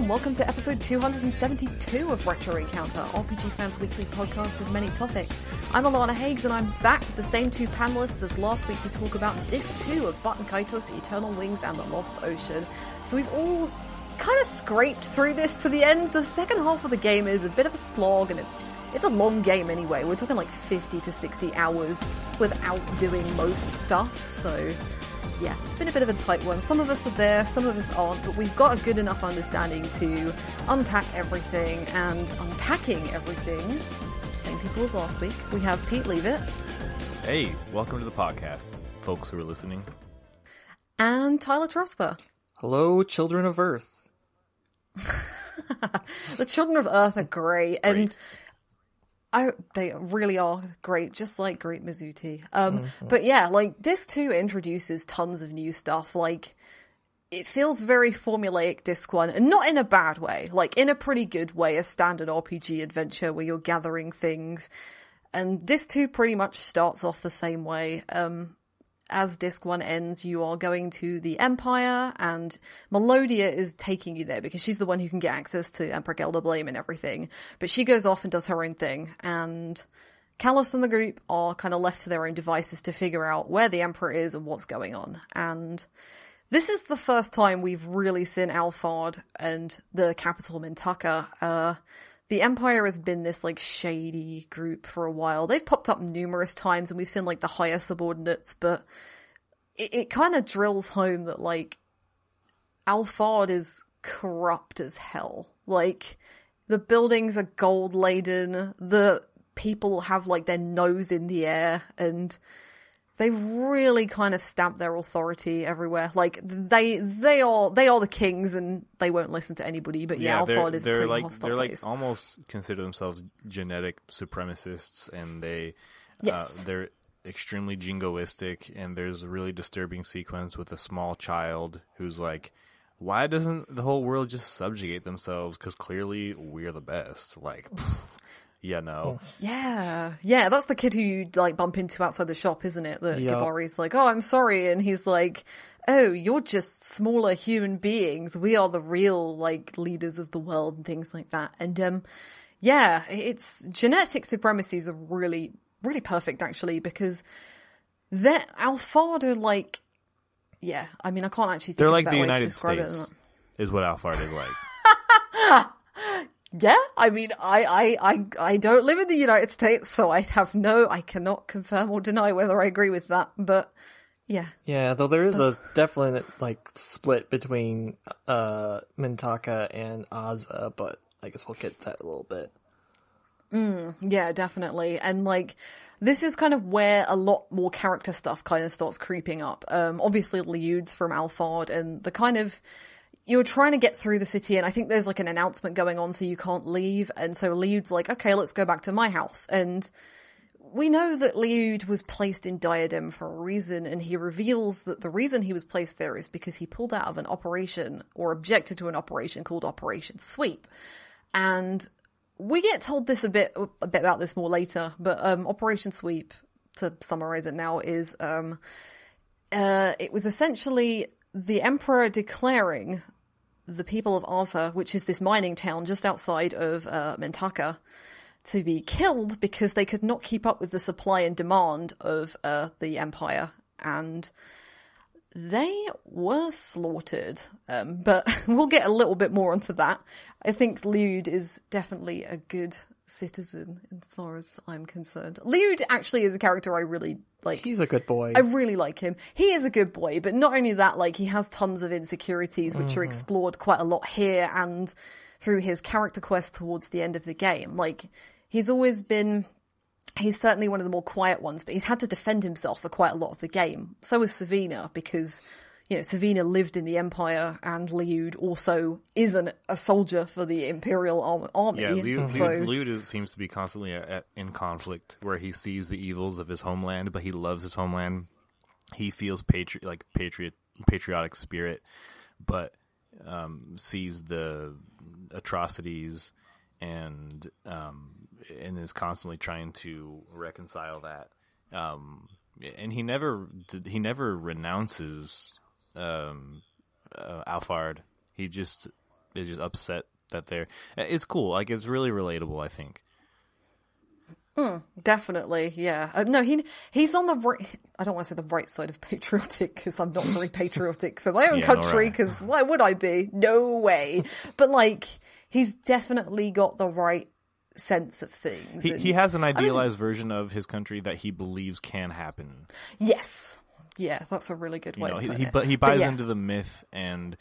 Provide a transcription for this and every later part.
and welcome to episode 272 of Retro Encounter, RPG Fans' weekly podcast of many topics. I'm Alana Hagues, and I'm back with the same two panelists as last week to talk about Disc 2 of Baten, Kaitos, Eternal Wings, and the Lost Ocean. So we've all kind of scraped through this to the end. The second half of the game is a bit of a slog, and it's a long game anyway. We're talking like 50 to 60 hours without doing most stuff, so yeah, it's been a bit of a tight one. Some of us are there, some of us aren't, but we've got a good enough understanding to unpack everything, and unpacking everything, same people as last week. We have Pete Leavitt. Hey, welcome to the podcast, folks who are listening. And Tyler Trosper. Hello, children of Earth. The children of Earth are great, and they really are great, just like Great Mizuti. But yeah, like, Disc 2 introduces tons of new stuff. Like, it feels very formulaic, Disc 1, and not in a bad way. Like, in a pretty good way, a standard RPG adventure where you're gathering things. And Disc 2 pretty much starts off the same way. As Disc 1 ends, you are going to the Empire, and Melodia is taking you there because she's the one who can get access to Emperor Gelderblame and everything. But she goes off and does her own thing, and Callus and the group are kind of left to their own devices to figure out where the Emperor is and what's going on. And this is the first time we've really seen Alphard and the capital Mintaka. The Empire has been this, like, shady group for a while. They've popped up numerous times, and we've seen, like, the higher subordinates, but it kind of drills home that, like, Alphard is corrupt as hell. Like, the buildings are gold-laden, the people have, like, their nose in the air, and they've really kind of stamped their authority everywhere. Like, they are the kings, and they won't listen to anybody. But yeah, Alphard is pretty hostile. They're like almost consider themselves genetic supremacists, and they're extremely jingoistic. And there's a really disturbing sequence with a small child who's like, "Why doesn't the whole world just subjugate themselves? Because clearly we're the best." Like. Yeah, no. Yeah, that's the kid who you, like, bump into outside the shop, isn't it? That Gibari's like, "Oh, I'm sorry," and he's like, "Oh, you're just smaller human beings. We are the real, like, leaders of the world," and things like that. And, yeah, it's genetic supremacies are really, really perfect, actually, because Alphard are like, yeah, I mean, I can't actually think of a better way to describe it than that. Is what Alphard is like. Yeah, I mean, I don't live in the United States, so I cannot confirm or deny whether I agree with that, but yeah. Yeah, though there is a definite, like, split between, Mintaka and Azza, but I guess we'll get to that a little bit. Yeah, definitely. And, like, this is kind of where a lot more character stuff kind of starts creeping up. Obviously Leavitt's from Alphard, and the kind of, you're trying to get through the city, and I think there's, like, an announcement going on, so you can't leave, and so Leavitt's like, "Okay, let's go back to my house." And we know that Leavitt was placed in Diadem for a reason, and he reveals that the reason he was placed there is because he pulled out of an operation, or objected to an operation called Operation Sweep. And we get told this a bit about this more later, but Operation Sweep, to summarize it now, is it was essentially the Emperor declaring the people of Azza, which is this mining town just outside of Mintaka, to be killed because they could not keep up with the supply and demand of the Empire, and they were slaughtered. But we'll get a little bit more onto that. I think Leavitt is definitely a good citizen as far as I'm concerned. Leavitt actually is a character I really like. He's a good boy. I really like him. He is a good boy, but not only that, like, he has tons of insecurities which are explored quite a lot here and through his character quest towards the end of the game. Like, he's certainly one of the more quiet ones, but he's had to defend himself for quite a lot of the game. So is Savina, because, you know, Savina lived in the Empire, and Leavitt also isn't a soldier for the Imperial army. Yeah, Leavitt seems to be constantly in conflict, where he sees the evils of his homeland, but he loves his homeland. He feels patriotic spirit, but sees the atrocities and is constantly trying to reconcile that. And he never renounces Alphard. He just upset that it's cool. Like, it's really relatable, I think. Definitely, yeah. No, he's on the I don't want to say the right side of patriotic, because I'm not very patriotic for my own country, because why would I be? No way. But, like, he's definitely got the right sense of things. He has an idealized version of his country that he believes can happen. Yes. Yeah, that's a really good way to put it. But he buys into the myth, and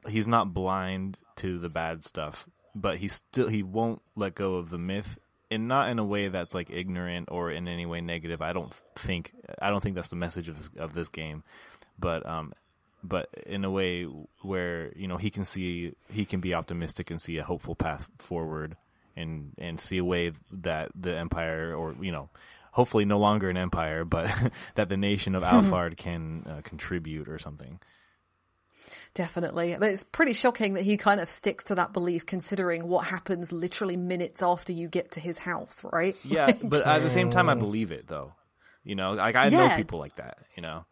he's not blind to the bad stuff, but he won't let go of the myth. And not in a way that's like ignorant or in any way negative. I don't think that's the message of this game, but in a way where, you know, he can be optimistic and see a hopeful path forward, and see a way that the Empire, or, you know, hopefully no longer an empire, but that the nation of Alfard can contribute or something. Definitely. But it's pretty shocking that he kind of sticks to that belief, considering what happens literally minutes after you get to his house, right? Yeah, but at the same time, I believe it, though. You know, like, I know people like that, you know?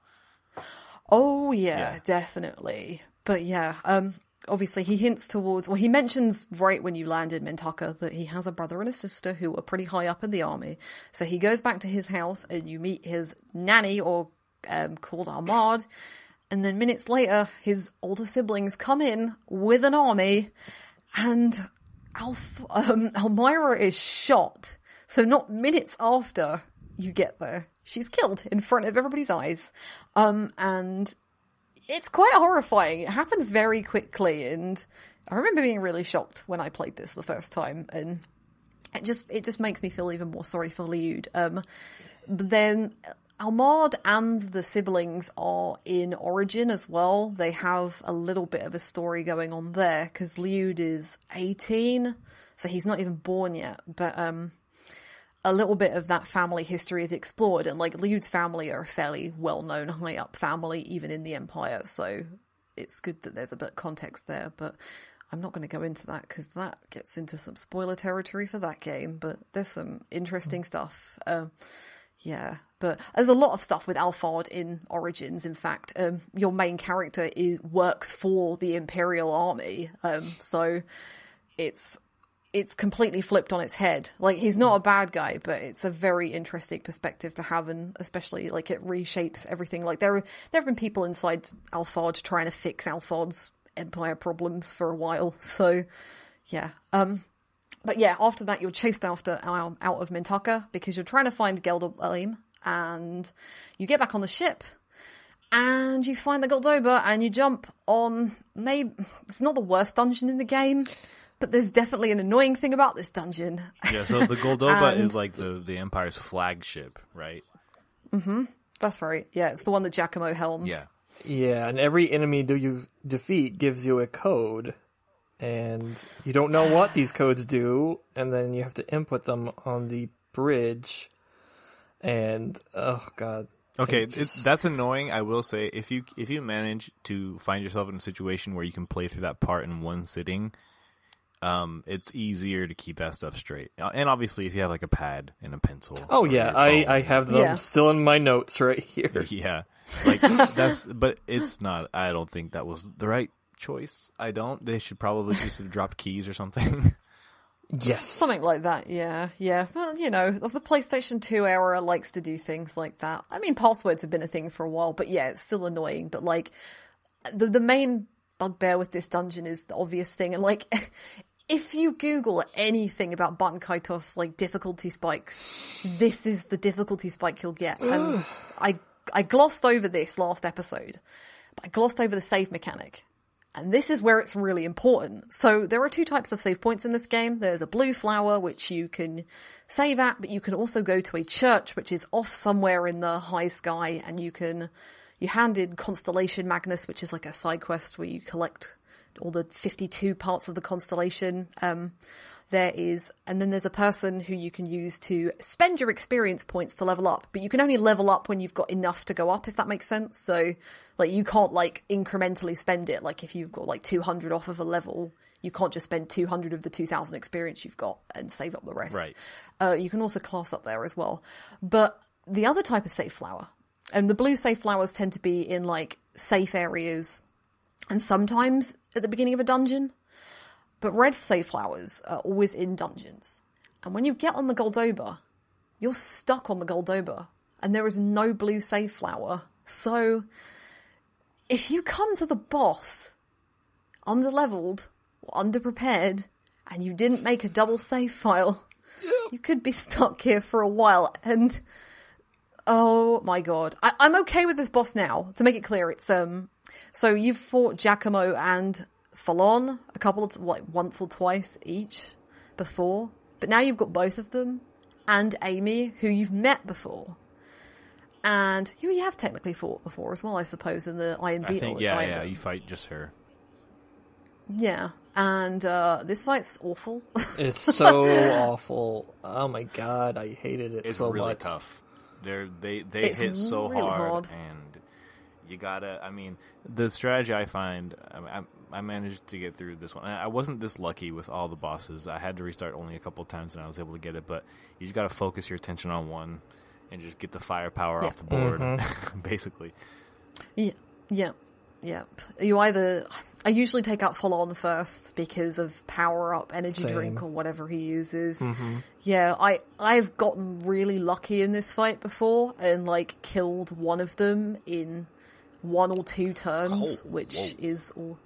Oh, yeah, definitely. But yeah, obviously he hints towards, he mentions right when you land in Mintaka that he has a brother and a sister who are pretty high up in the army. So he goes back to his house, and you meet his nanny, or called Ahmad. And then minutes later, his older siblings come in with an army, and Almyra is shot. So not minutes after you get there, she's killed in front of everybody's eyes. And it's quite horrifying. It happens very quickly, and I remember being really shocked when I played this the first time, and it just makes me feel even more sorry for Leavitt. But then Ahmad and the siblings are in Origin as well. They have a little bit of a story going on there, because Leavitt is 18, so he's not even born yet. But a little bit of that family history is explored, and like Leavitt's family are a fairly well-known high-up family, even in the Empire, so it's good that there's a bit of context there. But I'm not going to go into that, because that gets into some spoiler territory for that game, but there's some interesting stuff. Yeah, but there's a lot of stuff with Alfard in Origins. In fact, your main character works for the Imperial Army, so it's completely flipped on its head. Like, he's not a bad guy, but it's a very interesting perspective to have, and especially, like, it reshapes everything. Like, there have been people inside Alfard trying to fix Alfard's Empire problems for a while, so yeah. But yeah, after that, you're chased out of Mintaka, because you're trying to find Geldobaim, and you get back on the ship, and you find the Goldoba, and you jump on, maybe, it's not the worst dungeon in the game, but there's definitely an annoying thing about this dungeon. Yeah, so the Goldoba is like the Empire's flagship, right? Mm-hmm, that's right. Yeah, it's the one that Giacomo helms. Yeah. Yeah, and every enemy you defeat gives you a code. And you don't know what these codes do, and then you have to input them on the bridge. And oh god. Okay, that's annoying. I will say, if you manage to find yourself in a situation where you can play through that part in one sitting, it's easier to keep that stuff straight. And obviously, if you have like a pad and a pencil. Oh yeah, I have them still in my notes right here. Yeah, like but it's not. I don't think that was the right choice. They should probably just have dropped keys or something. Yes. Something like that, yeah. Well, you know, the PlayStation 2 era likes to do things like that. I mean, passwords have been a thing for a while, but yeah, it's still annoying. But like, the main bugbear with this dungeon is the obvious thing. And like, if you Google anything about Baten Kaitos, like difficulty spikes, this is the difficulty spike you'll get. And I glossed over this last episode, but I glossed over the save mechanic. And this is where it's really important. So there are two types of save points in this game. There's a blue flower, which you can save at, but you can also go to a church, which is off somewhere in the high sky, and you hand in Constellation Magnus, which is like a side quest where you collect all the 52 parts of the constellation. And then there's a person who you can use to spend your experience points to level up, but you can only level up when you've got enough to go up, if that makes sense. So, like, you can't, like, incrementally spend it. Like, if you've got, like, 200 off of a level, you can't just spend 200 of the 2,000 experience you've got and save up the rest. Right. You can also class up there as well. But the other type of safe flower, and the blue safe flowers tend to be in, like, safe areas, and sometimes at the beginning of a dungeon. But red save flowers are always in dungeons. And when you get on the Goldoba, you're stuck on the Goldoba. And there is no blue save flower. So, if you come to the boss under-leveled or under-prepared, and you didn't make a double save file, you could be stuck here for a while. And, oh my god. I'm okay with this boss now. To make it clear, it's, so you've fought Giacomo and Falon a couple of, once or twice each before. But now you've got both of them. And Amy, who you've met before. And who you have technically fought before as well, I suppose, in the Iron Beetle. Yeah, you fight just her. Yeah, and this fight's awful. It's so awful. Oh my god, I hated it so much. It's really tough. They hit so really hard, and you gotta. I mean, the strategy I find, I managed to get through this one. I wasn't this lucky with all the bosses. I had to restart only a couple of times, and I was able to get it. But you just gotta focus your attention on one, and just get the firepower off the board, basically. Yeah. I usually take out Falon first because of power up, energy drink, or whatever he uses. Yeah, I've gotten really lucky in this fight before and killed one of them in 1 or 2 turns, which is all.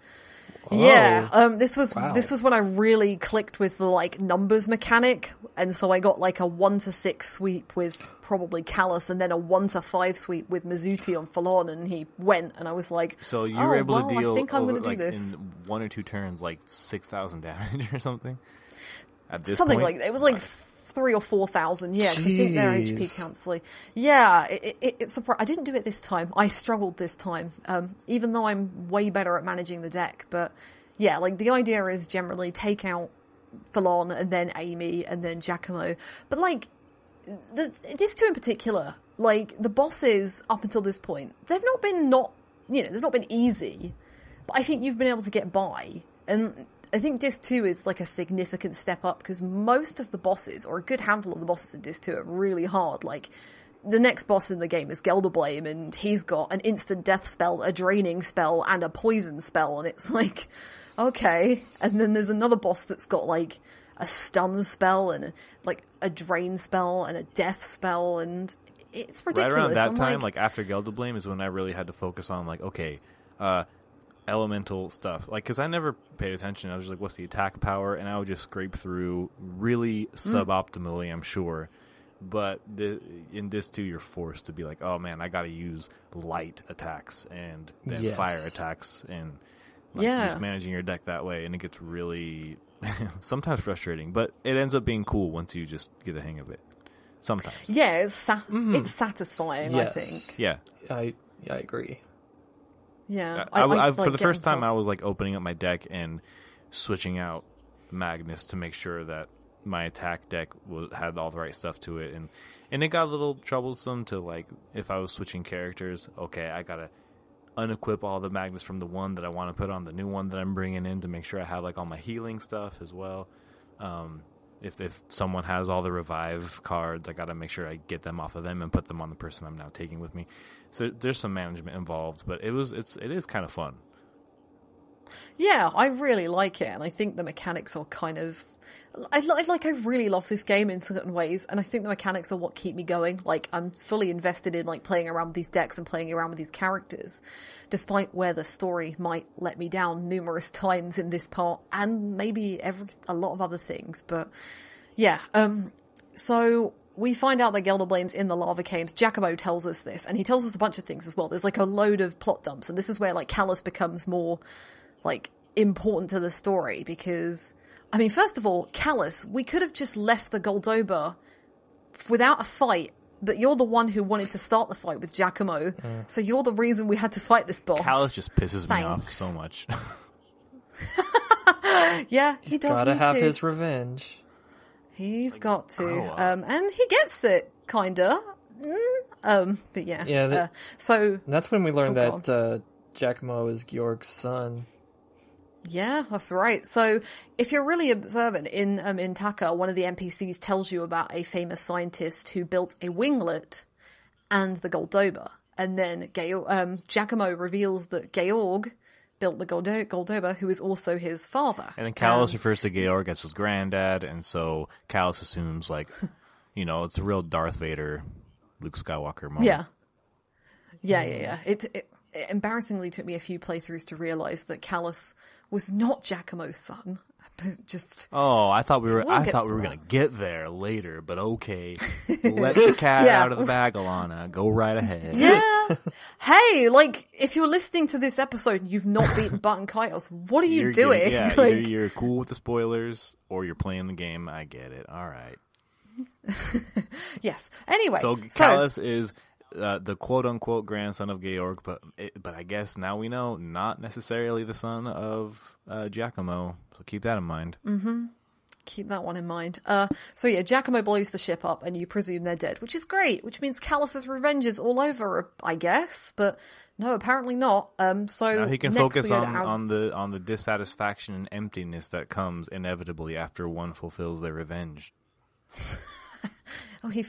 Yeah, this was when I really clicked with the numbers mechanic, and so I got a 1 to 6 sweep with probably Callus, and then a 1 to 5 sweep with Mizuti on Falon, and he went, and I was like, so you were able to deal I think I'm going to do this in 1 or 2 turns 6,000 damage or something. At this something point? It was 3,000 or 4,000, yeah, because I think their HP counts. Yeah, it's I didn't do it this time. I struggled this time, even though I'm way better at managing the deck. But yeah, the idea is generally take out Falon and then Amy and then Giacomo. But this two in particular, the bosses up until this point, they've not been easy, but I think you've been able to get by. And I think Disc 2 is a significant step up because most of the bosses, or a good handful of the bosses in Disc 2 are really hard. The next boss in the game is Gelderblame, and he's got an instant death spell, a draining spell, and a poison spell, and it's okay. And then there's another boss that's got a stun spell and a drain spell and a death spell, and it's ridiculous. Right around that time, after Gelderblame, is when I really had to focus on elemental stuff, because I never paid attention. I was just what's the attack power, and I would just scrape through really suboptimally, I'm sure. But in this too, you're forced to be oh man, I gotta use light attacks and then fire attacks, and just managing your deck that way, and it gets really sometimes frustrating, but it ends up being cool once you just get the hang of it. Sometimes, it's satisfying. Yes. I think. Yeah, I agree. Yeah, I for the first time, I was opening up my deck and switching out Magnus to make sure that my attack deck had all the right stuff to it, and it got a little troublesome to if I was switching characters. Okay, I gotta unequip all the Magnus from the one that I want to put on the new one that I'm bringing in to make sure I have all my healing stuff as well. If someone has all the revive cards, I gotta make sure I get them off of them and put them on the person I'm now taking with me. So there's some management involved, but it is kind of fun. Yeah, I really like it, and I think the mechanics are kind of. I really love this game in certain ways, and I think the mechanics are what keep me going. I'm fully invested in playing around with these decks and playing around with these characters, despite where the story might let me down numerous times in this part, and maybe a lot of other things. But yeah, so we find out that Gelderblame's in the lava caves. Giacomo tells us this, and he tells us a bunch of things as well. There's a load of plot dumps, and this is where Callus becomes more important to the story, because I mean, first of all, Callus, we could have just left the Goldoba without a fight, but you're the one who wanted to start the fight with Giacomo, so you're the reason we had to fight this boss. Callus just pisses me off so much. Yeah, he does. Gotta have his revenge. He's got to, and he gets it, kinda. But yeah. So that's when we learned that Giacomo is Georg's son. Yeah, that's right. So if you're really observant, in Taka, one of the NPCs tells you about a famous scientist who built a winglet and the Goldoba. And then Giacomo reveals that Georg built the Goldoba, who is also his father. And then Kalos refers to Georg as his granddad, and so Kalos assumes, like, it's a real Darth Vader, Luke Skywalker moment. Yeah. It embarrassingly took me a few playthroughs to realize that Kalos was not Giacomo's son. I thought we were going to get there later, but okay. Let the cat out of the bag, Alana. Go right ahead. Yeah. Hey, like, if you're listening to this episode and you've not beaten Baten Kaitos, what are you doing? Yeah, like... either you're cool with the spoilers or you're playing the game. I get it. All right. Yes. Anyway. So Kalos is the quote-unquote grandson of Georg, but I guess now we know not necessarily the son of Giacomo. So keep that in mind. Mm-hmm. Keep that one in mind. Giacomo blows the ship up, and you presume they're dead, which is great. Which means Kalos' revenge is all over, I guess. But no, apparently not. So now he can focus on the dissatisfaction and emptiness that comes inevitably after one fulfills their revenge. Oh, he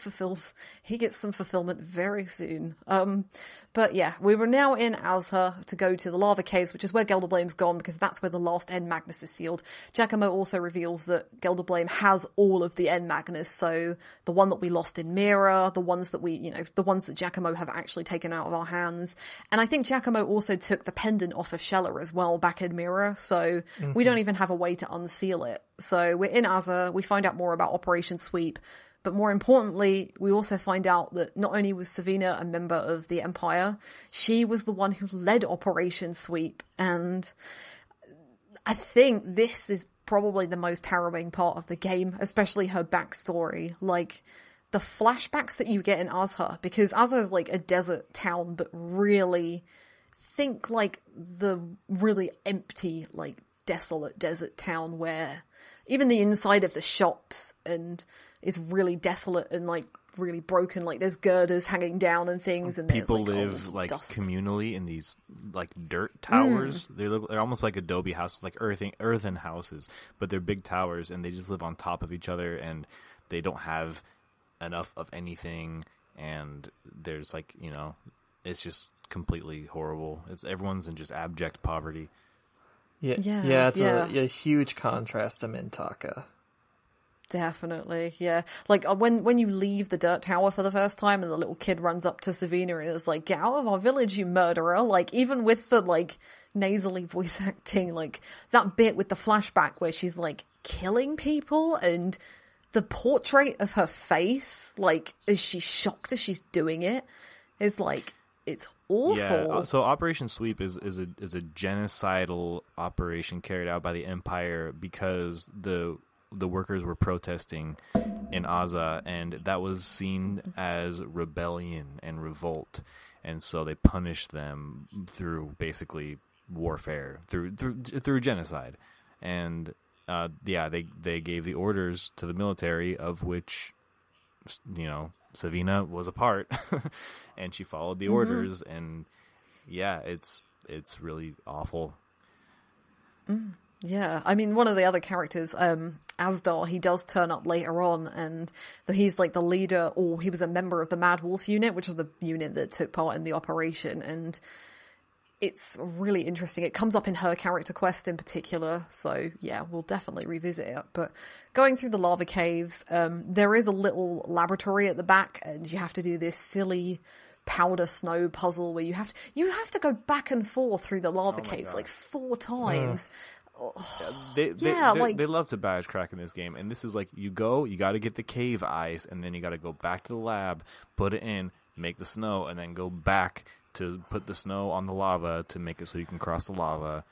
gets some fulfillment very soon. But yeah, we were now in Azha to go to the lava caves, which is where Gelderblame's gone, because that's where the last End Magnus is sealed. Giacomo also reveals that Gelderblame has all of the End Magnus, so the one that we lost in Mira, the ones that Giacomo have actually taken out of our hands. And I think Giacomo also took the pendant off of Shella as well back in Mira, so we don't even have a way to unseal it. So we're in Azha, we find out more about Operation Sweep. But more importantly, we also find out that not only was Savina a member of the Empire, she was the one who led Operation Sweep. And I think this is probably the most harrowing part of the game, especially her backstory. Like, the flashbacks that you get in Azha, because Azha is like a desert town, but really think like the really empty, like desolate desert town where even the inside of the shops is really desolate and like really broken. Like there's girders hanging down and things, and people there's, live like dust. Communally in these like dirt towers. They're almost like adobe houses, like earthen houses, but they're big towers, and they just live on top of each other, and they don't have enough of anything. And there's like it's just completely horrible. Everyone's in just abject poverty. It's a huge contrast to Mintaka. Definitely, yeah. Like, when you leave the dirt tower for the first time and the little kid runs up to Savina and is like, "Get out of our village, you murderer!" Like, even with the, like, nasally voice acting, like, that bit with the flashback where she's, like, killing people, and the portrait of her face, like, as she's shocked as she's doing it, is, like, it's awful. Yeah, so Operation Sweep is a genocidal operation carried out by the Empire because the workers were protesting in Azha, and that was seen as rebellion and revolt, and so they punished them through basically warfare, through genocide, and they gave the orders to the military, of which Savina was a part, and she followed the orders, and it's really awful. Yeah, I mean, one of the other characters, Asdar, he does turn up later on, and he's like the leader, or he was a member of the Mad Wolf unit, which is the unit that took part in the operation, and it's really interesting. It comes up in her character quest in particular, so yeah, we'll definitely revisit it. But going through the lava caves, there is a little laboratory at the back, and you have to do this silly powder snow puzzle where you have to go back and forth through the lava caves like 4 times. They love to badge crack in this game, and this is like, you got to get the cave ice, and then you got to go back to the lab, put it in, make the snow, and then go back to put the snow on the lava to make it so you can cross the lava.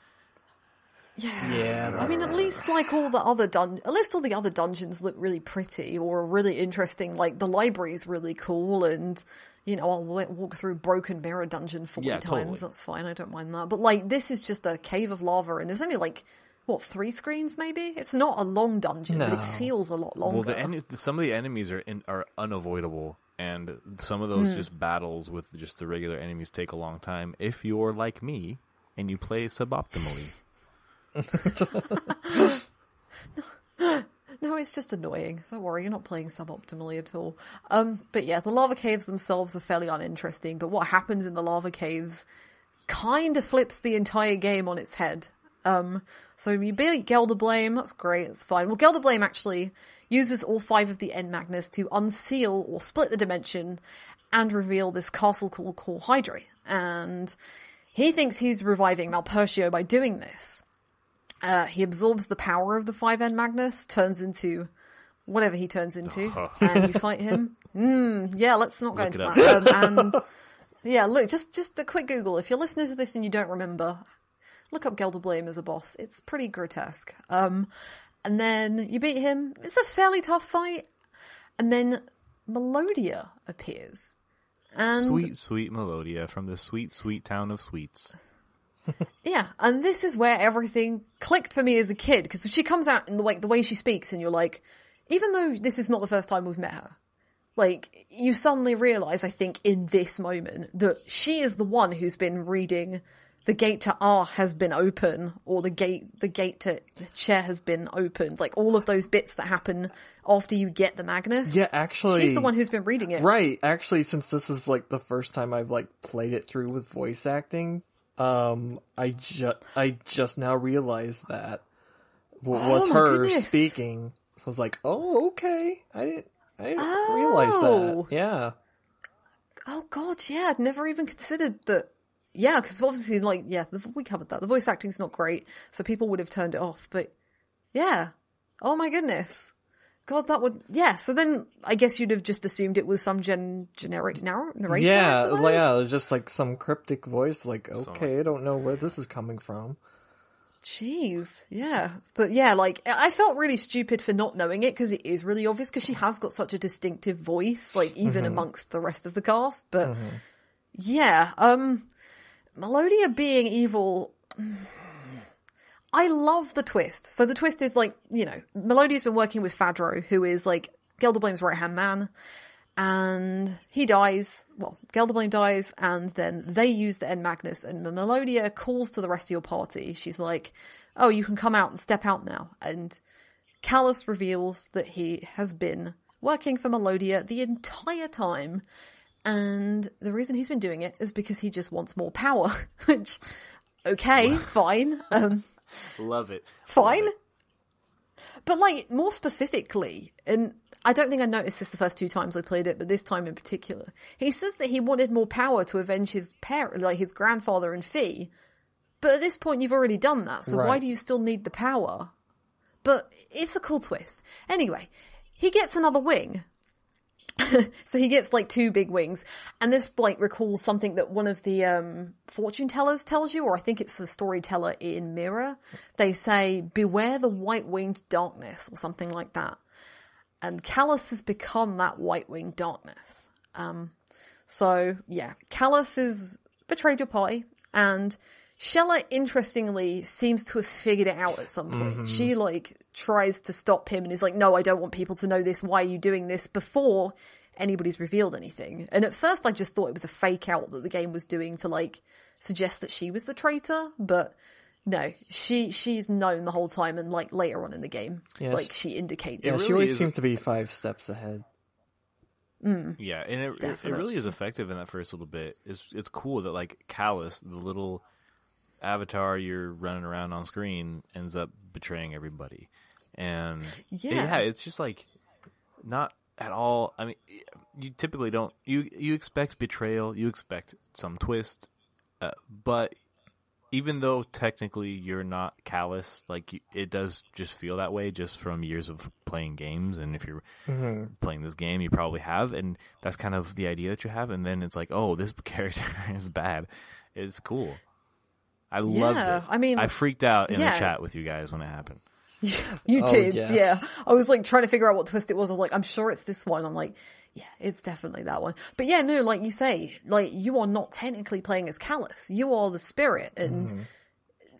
Yeah. I mean, at least all the other dungeons look really pretty or really interesting. Like the library's really cool, and I'll walk through Broken Mirror Dungeon 40 times. Totally. That's fine. I don't mind that. But like, this is just a cave of lava, and there's only 3 screens maybe? It's not a long dungeon, but it feels a lot longer. Well, some of the enemies are unavoidable, and some of those just battles with just the regular enemies take a long time if you're like me and you play suboptimally. No, it's just annoying. Don't worry, you're not playing suboptimally at all. But yeah, the lava caves themselves are fairly uninteresting, but what happens in the lava caves kind of flips the entire game on its head. So you beat Gelderblame, that's great, that's fine. Well, Gelderblame actually uses all 5 of the End Magnus to unseal or split the dimension and reveal this castle called Cor Hydre. And he thinks he's reviving Malpertio by doing this. He absorbs the power of the 5 End Magnus, turns into whatever he turns into, and you fight him. Yeah, let's not go into that. And yeah, look, just a quick Google. If you're listening to this and you don't remember, look up Gelderblame as a boss. It's pretty grotesque. And then you beat him. It's a fairly tough fight. And then Melodia appears. And sweet, sweet Melodia from the sweet, sweet town of Sweets. Yeah, and this is where everything clicked for me as a kid, because she comes out in the way she speaks, and you're like, even though this is not the first time we've met her, like, you suddenly realise, I think, in this moment, that she is the one who's been reading the gate to R has been open, or the gate to Chair has been opened. Like, all of those bits that happen after you get the Magnus. Yeah, actually... She's the one who's been reading it. Right, actually, since this is, like, the first time I've, like, played it through with voice acting, I just now realized that was her goodness. speaking. So I was like, oh, okay. I didn't realize that. Yeah. Oh, God, yeah, I'd never even considered that. Yeah, because obviously, like, yeah, we covered that. The voice acting's not great, so people would have turned it off, but yeah. Oh my goodness. God, that would... Yeah, so then I guess you'd have just assumed it was some generic narrator, Yeah, I suppose? yeah, it was just like some cryptic voice, like, okay, I don't know where this is coming from. Jeez, yeah. But yeah, like, I felt really stupid for not knowing it, because it is really obvious, because she has got such a distinctive voice, like, even amongst the rest of the cast, but yeah, Melodia being evil... I love the twist. So the twist is, like, you know, Melodia's been working with Fadro, who is, like, Gelderblame's right-hand man, and he dies. Well, Gelderblame dies, and then they use the End Magnus, and Melodia calls to the rest of your party. She's like, oh, you can come out and step out now. And Callus reveals that he has been working for Melodia the entire time, and the reason he's been doing it is because he just wants more power, which, okay, fine. Love it. Fine. Love it. But, like, more specifically, and I don't think I noticed this the first 2 times I played it, but this time in particular, he says that he wanted more power to avenge his parent, like his grandfather and Fee. But at this point, you've already done that, so why do you still need the power? But it's a cool twist. Anyway, he gets another wing. So he gets, like, 2 big wings, and this, like, recalls something that one of the fortune tellers tells you, or I think it's the storyteller in Mirror. They say, beware the white-winged darkness, or something like that. And Callus has become that white-winged darkness. So, yeah, Callus has betrayed your party, and Shella, interestingly, seems to have figured it out at some point. She, like, tries to stop him and is like, no, I don't want people to know this. Why are you doing this? Before anybody's revealed anything. And at first I just thought it was a fake out that the game was doing to, like, suggest that she was the traitor. But no, she's known the whole time, and, like, later on in the game, like, she indicates. Yeah, really she always seems to be 5 steps ahead. Yeah, and it really is effective in that first little bit. It's cool that, like, Callus, the little avatar you're running around on screen, ends up betraying everybody. And yeah, it's just, like, not at all. I mean, you typically don't, you expect betrayal, you expect some twist, but even though technically you're not Callus, like, it does just feel that way just from years of playing games. And if you're playing this game, you probably have, and that's kind of the idea that you have. And then it's like, oh, this character is bad. It's cool. I loved it. I mean, I freaked out in the chat with you guys when it happened. You did, yes. yeah. I was, like, trying to figure out what twist it was. I was like, I'm sure it's this one. I'm like, yeah, it's definitely that one. But yeah, no, like you say, like, you are not technically playing as Callus. You are the spirit. And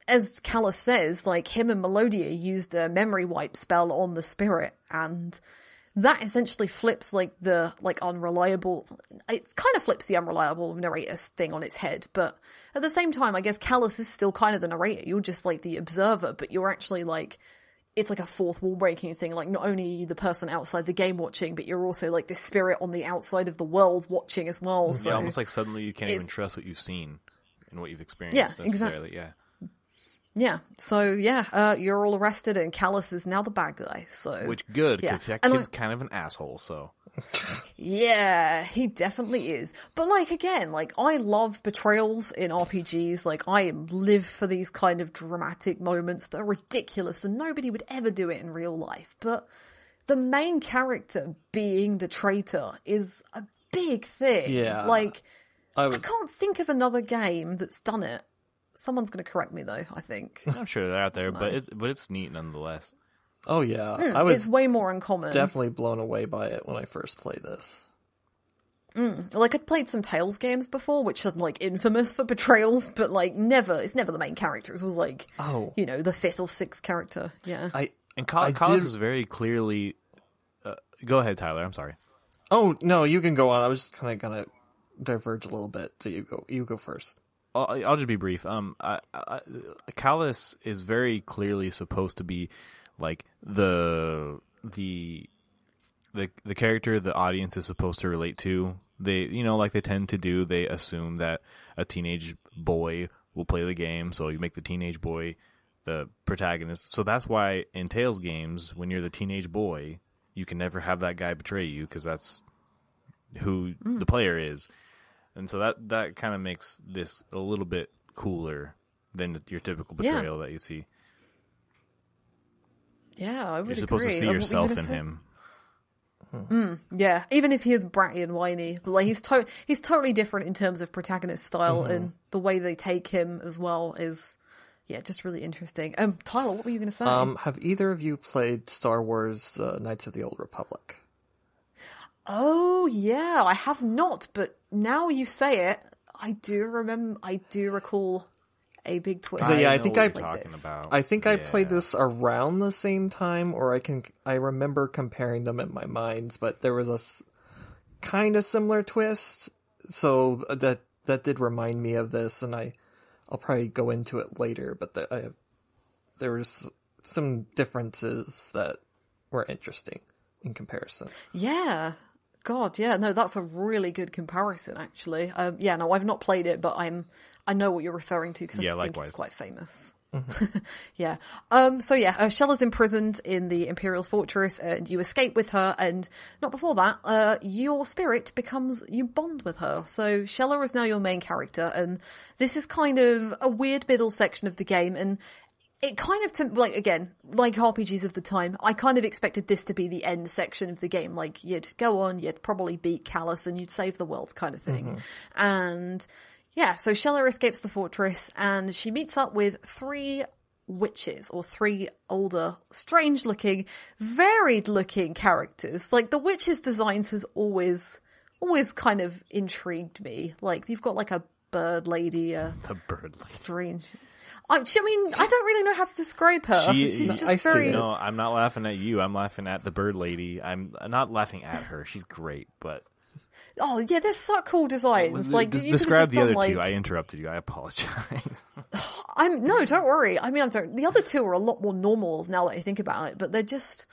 as Callus says, like, him and Melodia used a memory wipe spell on the spirit, and that essentially flips, like, the, like, unreliable... It kind of flips the unreliable narrator thing on its head, but at the same time, I guess Callus is still kind of the narrator. You're just, like, the observer, but you're actually, like... It's like a fourth wall breaking thing. Like, not only are you the person outside the game watching, but you're also, like, this spirit on the outside of the world watching as well. So yeah, almost like suddenly you can't even trust what you've seen. in what you've experienced necessarily. Exactly. Yeah. So you're all arrested, and Callus is now the bad guy. So which good because that kid's kind of an asshole. So yeah, he definitely is. But like again, like I love betrayals in RPGs. Like I live for these kind of dramatic moments that are ridiculous, and nobody would ever do it in real life. But the main character being the traitor is a big thing. Yeah, like I can't think of another game that's done it. Someone's going to correct me though, I think. I'm sure they're out there, but it's neat nonetheless. Oh yeah, it's way more uncommon. Definitely blown away by it when I first played this. Like I'd played some Tales games before, which are like infamous for betrayals, but like it's never the main character. It was like the fifth or sixth character. Yeah, Kaitos is very clearly. Go ahead, Tyler. I'm sorry. Oh no, you can go on. I was just kind of gonna diverge a little bit. So you go first. I'll just be brief. Kaitos is very clearly supposed to be like the character the audience is supposed to relate to. They, like they tend to do, they assume that a teenage boy will play the game, so you make the teenage boy the protagonist. So that's why in Tales games, when you're the teenage boy, you can never have that guy betray you because that's who the player is. And so that kind of makes this a little bit cooler than your typical betrayal that you see. Yeah, I would agree. You're supposed to see yourself in him. Yeah, even if he is bratty and whiny, but like he's totally different in terms of protagonist style, and the way they take him as well is just really interesting. Tyler, what were you going to say? Have either of you played Star Wars: Knights of the Old Republic? Oh yeah, I have not, but now you say it, I do recall a big twist. I think I played this around the same time, or I remember comparing them in my mind, but there was a kind of similar twist, so that did remind me of this, and I'll probably go into it later, but there was some differences that were interesting in comparison. Yeah. God, yeah, no, that's a really good comparison, actually. No, I've not played it, but I know what you're referring to because I think it's quite famous. Yeah. Shella's imprisoned in the Imperial Fortress, and you escape with her, and not before that, your spirit you bond with her. So Shella is now your main character, and this is kind of a weird middle section of the game, and it kind of, like RPGs of the time, I kind of expected this to be the end section of the game. Like, you'd go on, you'd probably beat Callus, and you'd save the world kind of thing. And, so Shella escapes the fortress, and she meets up with 3 witches, or 3 older, strange-looking, varied-looking characters. Like, the witches' designs has always kind of intrigued me. Like, you've got, like, a bird lady, the bird lady. Strange... I mean, I don't really know how to describe her. She's just very... No, I'm not laughing at you. I'm laughing at the bird lady. I'm not laughing at her. She's great, but... Oh, yeah, they're so cool designs. Like, describe the other 2. I interrupted you. I apologize. No, don't worry. I mean, the other 2 are a lot more normal now that I think about it, but they're just...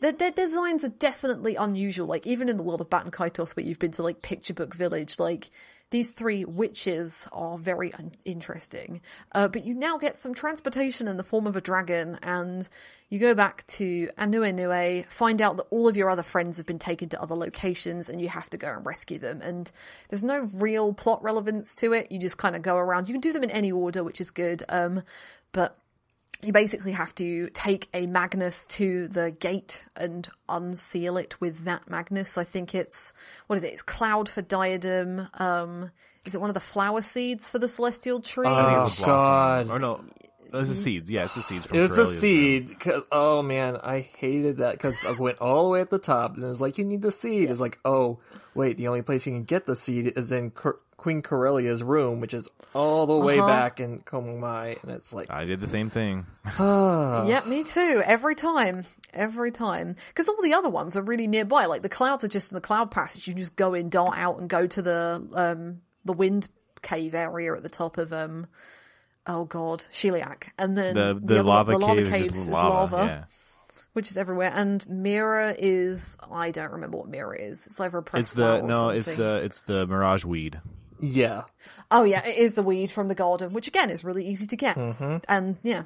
Their designs are definitely unusual. Like, even in the world of Baten Kaitos, where you've been to, like, Picture Book Village, like... These 3 witches are very interesting, but you now get some transportation in the form of a dragon, and you go back to Anue, find out that all of your other friends have been taken to other locations, and you have to go and rescue them, and there's no real plot relevance to it. You just kind of go around. You can do them in any order, which is good, but... You basically have to take a Magnus to the gate and unseal it with that Magnus. I think it's Cloud for Diadem. Is it one of the flower seeds for the Celestial Tree? Oh, God. Or no, it's the seeds. Yeah, it's the seeds from It's the seed. Oh, man, I hated that because I went all the way at the top, and it was like, you need the seed. It's like, oh, wait, the only place you can get the seed is in Queen Corellia's room, which is all the way back in Komai, and it's like... I did the same thing. Yeah, me too. Every time. Because all the other ones are really nearby. Like, the clouds are just in the cloud passage. You just go in, dart out, and go to the wind cave area at the top of, Sheliak. And then the lava caves is lava. Yeah. Which is everywhere, and Mira is... I don't remember what Mira is. It's either a pressed flower or something. It's the Mirage Weed. Yeah. Oh yeah, it is the weed from the garden, which again is really easy to get. Mm-hmm. And yeah.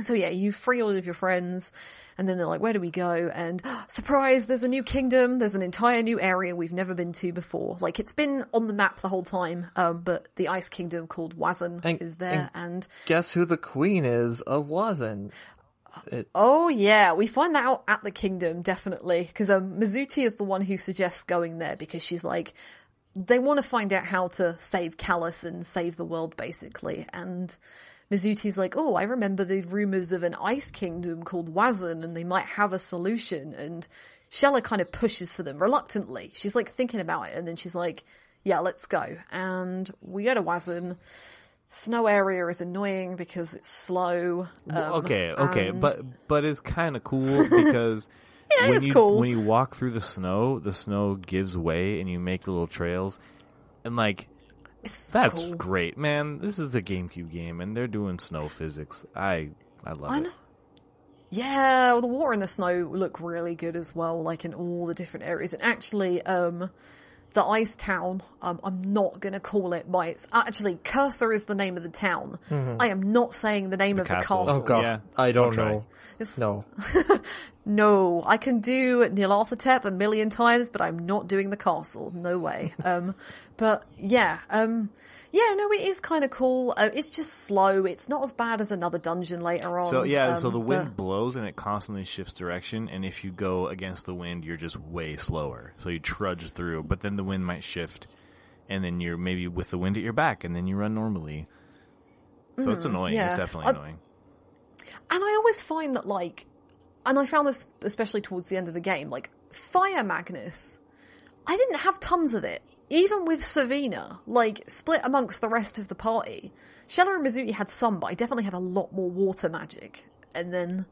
So yeah, you free all of your friends, and then they're like, where do we go? And surprise, there's a new kingdom, there's an entire new area we've never been to before. Like, it's been on the map the whole time, but the Ice Kingdom called Wazen is there, and... Guess who the queen is of Wazen? Oh yeah, we find that out at the kingdom, definitely, because Mizuti is the one who suggests going there, because she's like... They want to find out how to save Callus and save the world, basically, and... Mizuti's like, oh, I remember the rumours of an ice kingdom called Wazen, and they might have a solution, and Shella kind of pushes for them, reluctantly. She's, like, thinking about it, and then she's like, yeah, let's go. And we go to Wazen. Snow area is annoying because it's slow. Okay, but it's kind of cool because yeah, it's cool. When you walk through the snow gives way, and you make little trails, and, like... That's cool. Great, man. This is a GameCube game, and they're doing snow physics. I love it. Yeah, well, the water and the snow look really good as well, like in all the different areas. And actually, the Ice Town, I'm not going to call it by its... Actually, Cursor is the name of the town. Mm-hmm. I am not saying the name of the castle. Oh, God. Yeah. I don't know. No. No, I can do Nyarlathotep a million times, but I'm not doing the castle. No way. But yeah, no, it is kind of cool. It's just slow. It's not as bad as another dungeon later on. So yeah, so the wind blows and it constantly shifts direction, and if you go against the wind, you're just way slower. So you trudge through, but then the wind might shift, and then you're maybe with the wind at your back, and then you run normally. So it's annoying. Yeah. It's definitely annoying. And I always find that, like, and I found this especially towards the end of the game, like, Fire Magnus, I didn't have tons of it. Even with Savina, like, split amongst the rest of the party. Shella and Mizuti had some, but I definitely had a lot more water magic. And then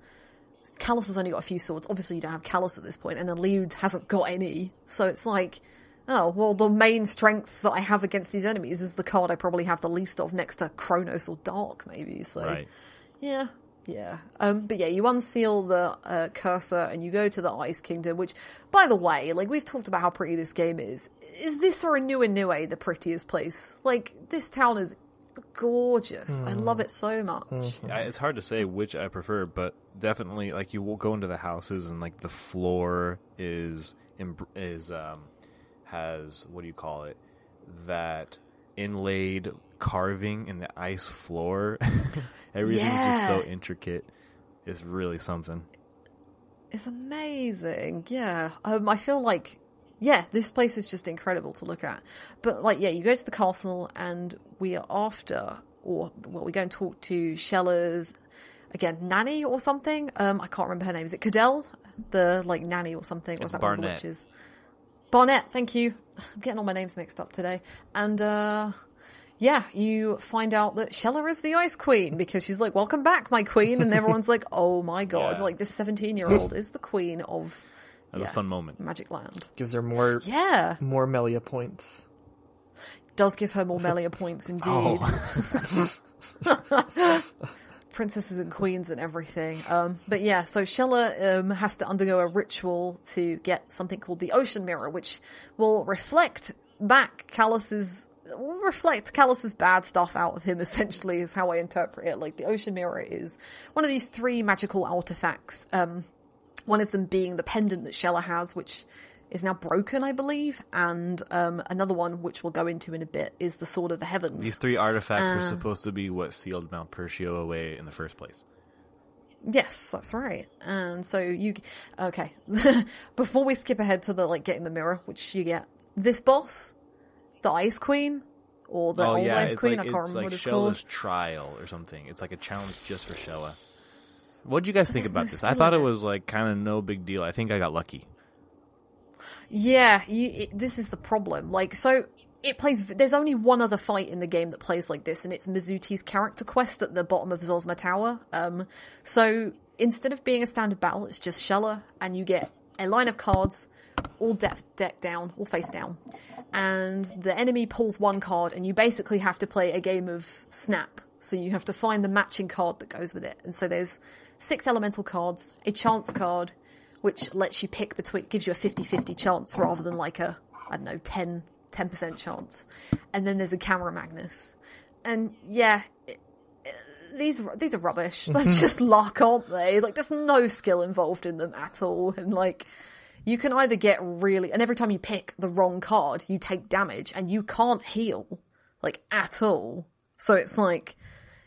Callus has only got a few swords. Obviously you don't have Callus at this point, and then Leavitt hasn't got any. So it's like, oh, well, the main strength that I have against these enemies is the card I probably have the least of next to Kronos or Dark, maybe. So, right. Yeah. But yeah, you unseal the cursor and you go to the Ice Kingdom, which, by the way, like, we've talked about how pretty this game is. Is this or Niue the prettiest place? Like, this town is gorgeous. I love it so much. Yeah, it's hard to say which I prefer, but definitely, like, you will go into the houses and, like, the floor has, what do you call it, that inlaid carving in the ice floor. Everything's just so intricate. It's really something. It's amazing. Yeah. I feel like, yeah, this place is just incredible to look at. But, like, yeah, you go to the castle and we go and talk to Shella's, again, nanny or something. I can't remember her name. Is it Cadell? The, like, nanny or something? Or is that one of the witches? Barnett, thank you. I'm getting all my names mixed up today. And, yeah, you find out that Shella is the Ice Queen, because she's like, welcome back, my queen, and everyone's like, oh my god, like, this 17-year-old is the queen of... That's a fun moment. Magic Land. Gives her more Melia points. Does give her more Melia points, indeed. Princesses and queens and everything. But yeah, so Shella has to undergo a ritual to get something called the Ocean Mirror, which will reflect Callus's bad stuff out of him, essentially, is how I interpret it. Like, the Ocean Mirror is one of these 3 magical artifacts. One of them being the pendant that Shella has, which is now broken, I believe. And another one, which we'll go into in a bit, is the Sword of the Heavens. These 3 artifacts were supposed to be what sealed Mount Percio away in the first place. Yes, that's right. And so okay. Before we skip ahead to the, like, getting the mirror, which you get this boss, the Ice Queen, or the old Ice Queen, I can't remember what it's called. It's like Shella's trial or something. It's like a challenge just for Shella. What'd you guys think about this? I thought it was, like, kind of no big deal. I think I got lucky. Yeah, this is the problem. Like, so there's only one other fight in the game that plays like this, and it's Mizuti's character quest at the bottom of Zosma Tower. So instead of being a standard battle, it's just Shella, and you get a line of cards, all deck down, all face down. And the enemy pulls one card, and you basically have to play a game of Snap. So you have to find the matching card that goes with it. And so there's 6 elemental cards, a chance card, which lets you pick between, gives you a 50-50 chance rather than like a, I don't know, 10 10% chance. And then there's a Camera Magnus. And yeah, these are rubbish. They're just luck, aren't they? Like, there's no skill involved in them at all. And like, you can either get really, and every time you pick the wrong card, you take damage, and you can't heal, like, at all. So it's like,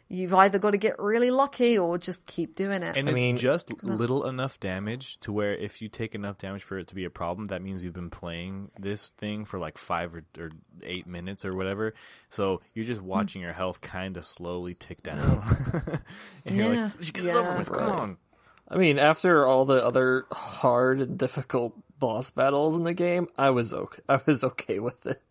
you've either got to get really lucky or just keep doing it. And it's just little enough damage to where if you take enough damage for it to be a problem, that means you've been playing this thing for like 5 or 8 minutes or whatever. So you're just watching your health kind of slowly tick down. And you're like, just get this over with, come on. I mean, after all the other hard and difficult boss battles in the game, I was okay with it.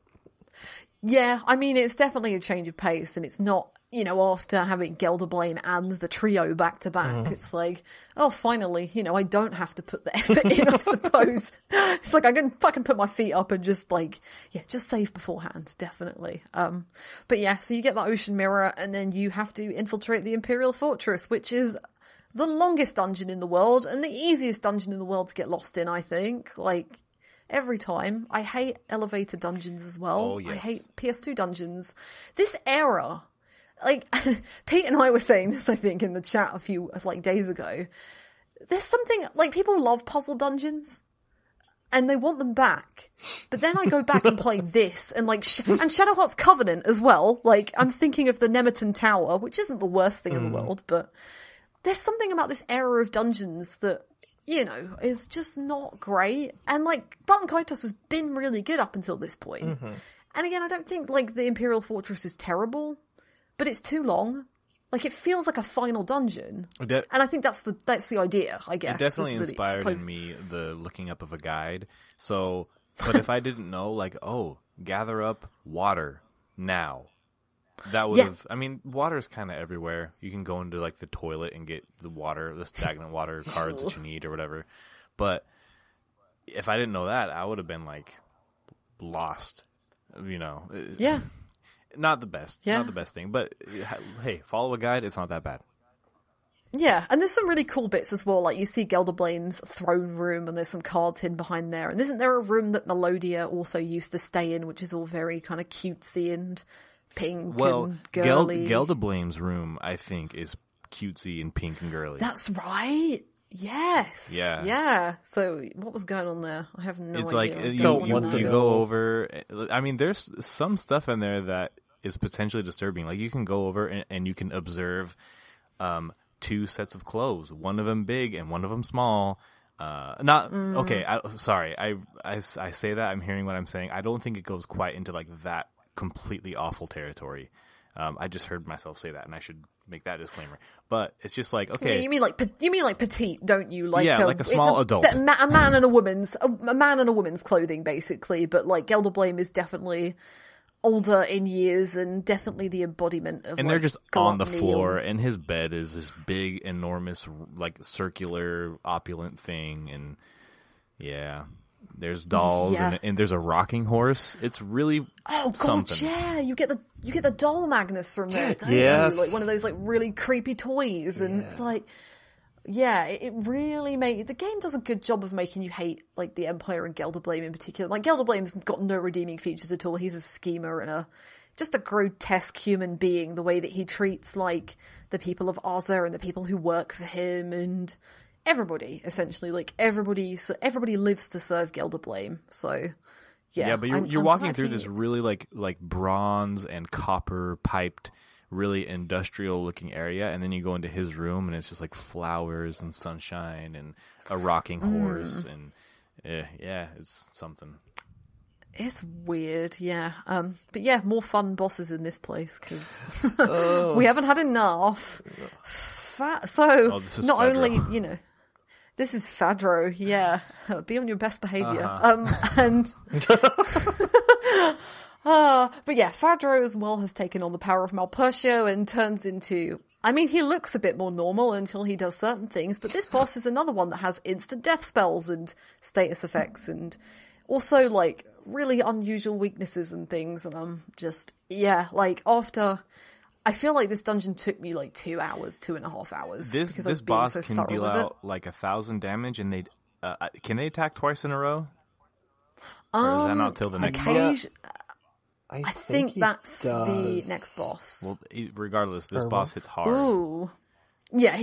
Yeah, I mean, it's definitely a change of pace, and it's not, you know, after having Gelderblame and the trio back to back, it's like, oh, finally, you know, I don't have to put the effort in, I suppose. It's like, I can fucking put my feet up and just like, yeah, just save beforehand, definitely. But yeah, so you get that ocean mirror, and then you have to infiltrate the Imperial Fortress, which is the longest dungeon in the world, and the easiest dungeon in the world to get lost in, I think. Like, every time. I hate elevator dungeons as well. Oh, yes. I hate PS2 dungeons. This era, like, Pete and I were saying this, I think, in the chat a few, like, days ago. There's something, like, people love puzzle dungeons, and they want them back. But then I go back and play this, and, like, and Shadow Hearts Covenant as well. Like, I'm thinking of the Nemeton Tower, which isn't the worst thing in the world, but there's something about this era of dungeons that, you know, is just not great. And, like, Baten Kaitos has been really good up until this point. And again, I don't think, like, the Imperial Fortress is terrible, but it's too long. Like, it feels like a final dungeon. And I think that's the idea, I guess. It definitely inspired in me the looking up of a guide. So, but if I didn't know, like, oh, gather up water now. That would have, I mean, water is kind of everywhere. You can go into, like, the toilet and get the water, the stagnant water cards that you need or whatever. But if I didn't know that, I would have been, like, lost, you know. Yeah. Not the best. Yeah. Not the best thing. But, hey, follow a guide. It's not that bad. Yeah, and there's some really cool bits as well. Like, you see Gelderblame's throne room, and there's some cards hidden behind there. And isn't there a room that Melodia also used to stay in, which is all very kind of cutesy and pink and girly? Gelderblame's room, I think, is cutesy and pink and girly. That's right. Yes. Yeah. Yeah. So what was going on there? I have no it's idea. Like you go over. I mean, there's some stuff in there that is potentially disturbing. Like, you can go over and you can observe 2 sets of clothes, one of them big and one of them small. Okay. Sorry. I say that, I'm hearing what I'm saying. I don't think it goes quite into like that completely awful territory. I just heard myself say that, and I should make that disclaimer. But it's just like, okay, yeah, you mean like petite, don't you? Like, yeah, like a small adult, a man and a woman's clothing, basically. But like, Gelderblame is definitely older in years and definitely the embodiment of. And like, they're just on the gluttony floor, and his bed is this big, enormous, like circular, opulent thing, and yeah. There's dolls and there's a rocking horse. It's really something. Yeah, you get the doll Magnus from there, don't Yes. you? Like one of those like really creepy toys, and it's like, yeah, it really the game does a good job of making you hate like the Empire and Gelderblame in particular. Like, Gelderblame's got no redeeming features at all. He's a schemer and just a grotesque human being. The way that he treats like the people of Oza and the people who work for him and everybody, essentially, like everybody lives to serve Gelderblame. So yeah, but you're walking through this really like bronze and copper piped, really industrial looking area, and then you go into his room and it's just like flowers and sunshine and a rocking horse, and yeah, it's something. It's weird, yeah. But yeah, more fun bosses in this place because we haven't had enough. So not Fadro. only, you know. This is Fadro, yeah. Be on your best behaviour. But yeah, Fadro as well has taken on the power of Malpercio and turns into... I mean, he looks a bit more normal until he does certain things, but this boss is another one that has instant death spells and status effects and also, like, really unusual weaknesses and things, and I'm just... Yeah, like, after... I feel like this dungeon took me like 2.5 hours. This boss can deal out like 1,000 damage, and can they attack twice in a row? Or is that not till the next boss? I think that's does. the next boss. Well, regardless, this boss hits hard. Ooh. Yeah,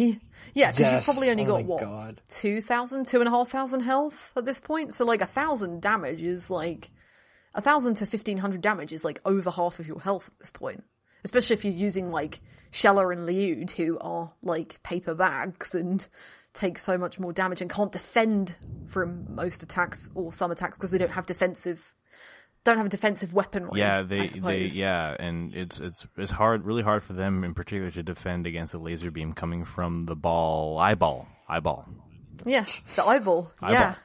because you've probably only got, 2,500 health at this point? So, 1,000 damage is, 1,000 to 1,500 damage is, over half of your health at this point. Especially if you're using, Shella and Leavitt, who are, paper bags and take so much more damage and can't defend from most attacks or some attacks because they don't have defensive weaponry. Yeah, and it's hard, really hard for them in particular to defend against a laser beam coming from the eyeball. Yeah, the eyeball. Yeah,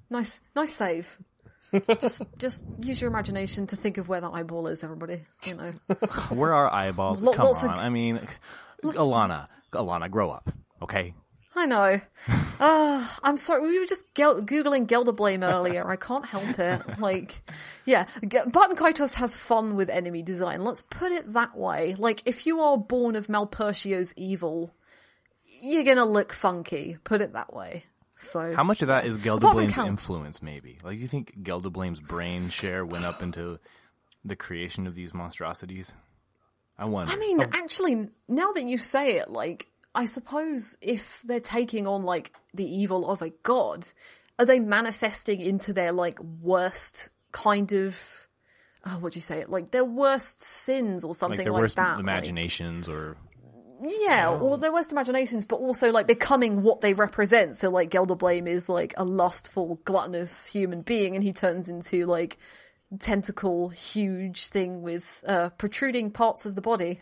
nice save. just use your imagination to think of where the eyeball is, everybody. Where are eyeballs? Come on, I mean, Alana, grow up, okay? I know. I'm sorry. We were just Googling Gelderblame earlier. I can't help it. Baten Kaitos has fun with enemy design. Let's put it that way. If you are born of Malpercio's evil, you're gonna look funky. Put it that way. So, how much of that is Gelderblame's influence, maybe? You think Gelderblame's brain share went up into the creation of these monstrosities? I wonder. I mean, actually, now that you say it, I suppose if they're taking on, the evil of a god, are they manifesting into their, worst kind of, what'd you say it? Their worst sins or something their like worst that. imaginations or... Yeah, or their worst imaginations, but also, becoming what they represent. So, Gelderblame is, a lustful, gluttonous human being, and he turns into, tentacle, huge thing with, protruding parts of the body.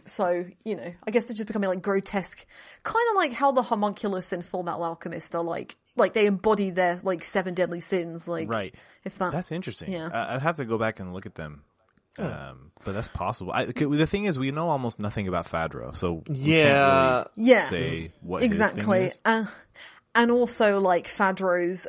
So, I guess they're just becoming, grotesque. Kind of like how the homunculus in Full Metal Alchemist are, they embody their, 7 deadly sins, Right. If that... That's interesting. Yeah. I'd have to go back and look at them. But that's possible. The thing is, we know almost nothing about Fadro, so we can't really say what exactly. his thing is. And also, Fadro's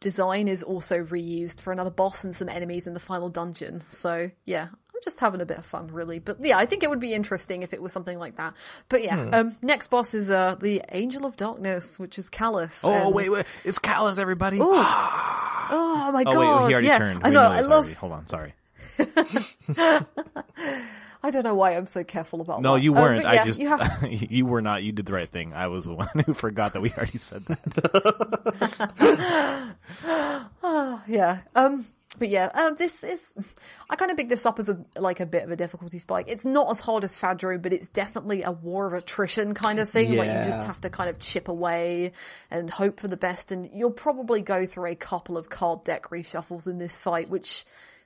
design is also reused for another boss and some enemies in the final dungeon. So, yeah, I'm just having a bit of fun, really. But, yeah, I think it would be interesting if it was something like that. But, yeah, next boss is the Angel of Darkness, which is Callus. Oh, wait, it's Callus, everybody! Oh, my God. Oh, wait, he already turned. I know, I love... Hold on, sorry. I don't know why I'm so careful about that. No, you weren't. You were not. You did the right thing. I was the one who forgot that we already said that. But yeah, this is... I kind of pick this up as a bit of a difficulty spike. It's not as hard as Fadro, but it's definitely a war of attrition kind of thing. Yeah. You just have to kind of chip away and hope for the best. And you'll probably go through a couple of card deck reshuffles in this fight, which...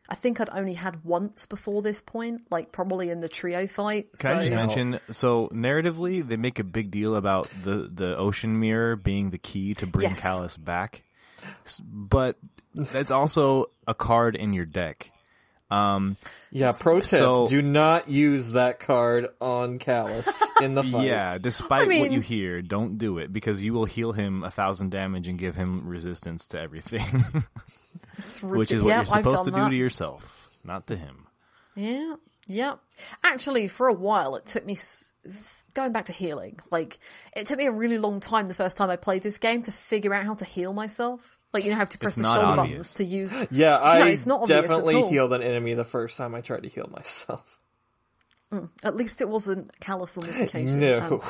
I think I'd only had once before this point, probably in the trio fight. Can I just mention, so narratively, they make a big deal about the ocean mirror being the key to bring Callus back. But that's also a card in your deck. Pro tip, do not use that card on Callus in the fight. Yeah, despite what you hear, don't do it, because you will heal him 1,000 damage and give him resistance to everything. Which is what you're supposed to do to yourself, not to him. Yeah. Actually, for a while, it took me, going back to healing, it took me a really long time the first time I played this game to figure out how to heal myself. Have to press the shoulder buttons to use... Yeah, it's not definitely healed an enemy the first time I tried to heal myself. At least it wasn't Callus on this occasion. No.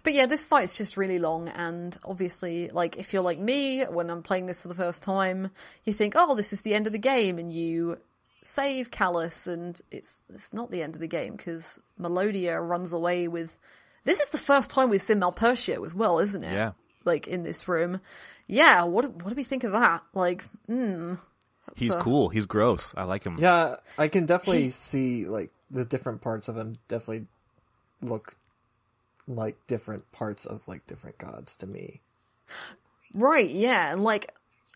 But yeah, this fight's just really long, and obviously, if you're like me, when I'm playing this for the first time, you think, oh, this is the end of the game, and you save Callus, and it's not the end of the game, because Melodia runs away with... This is the first time we've seen Malpercio as well, isn't it? Yeah. In this room. Yeah, what do we think of that? He's cool. He's gross. I like him. Yeah, I can definitely see, the different parts of him definitely look like different parts of, different gods to me. Right, yeah. And,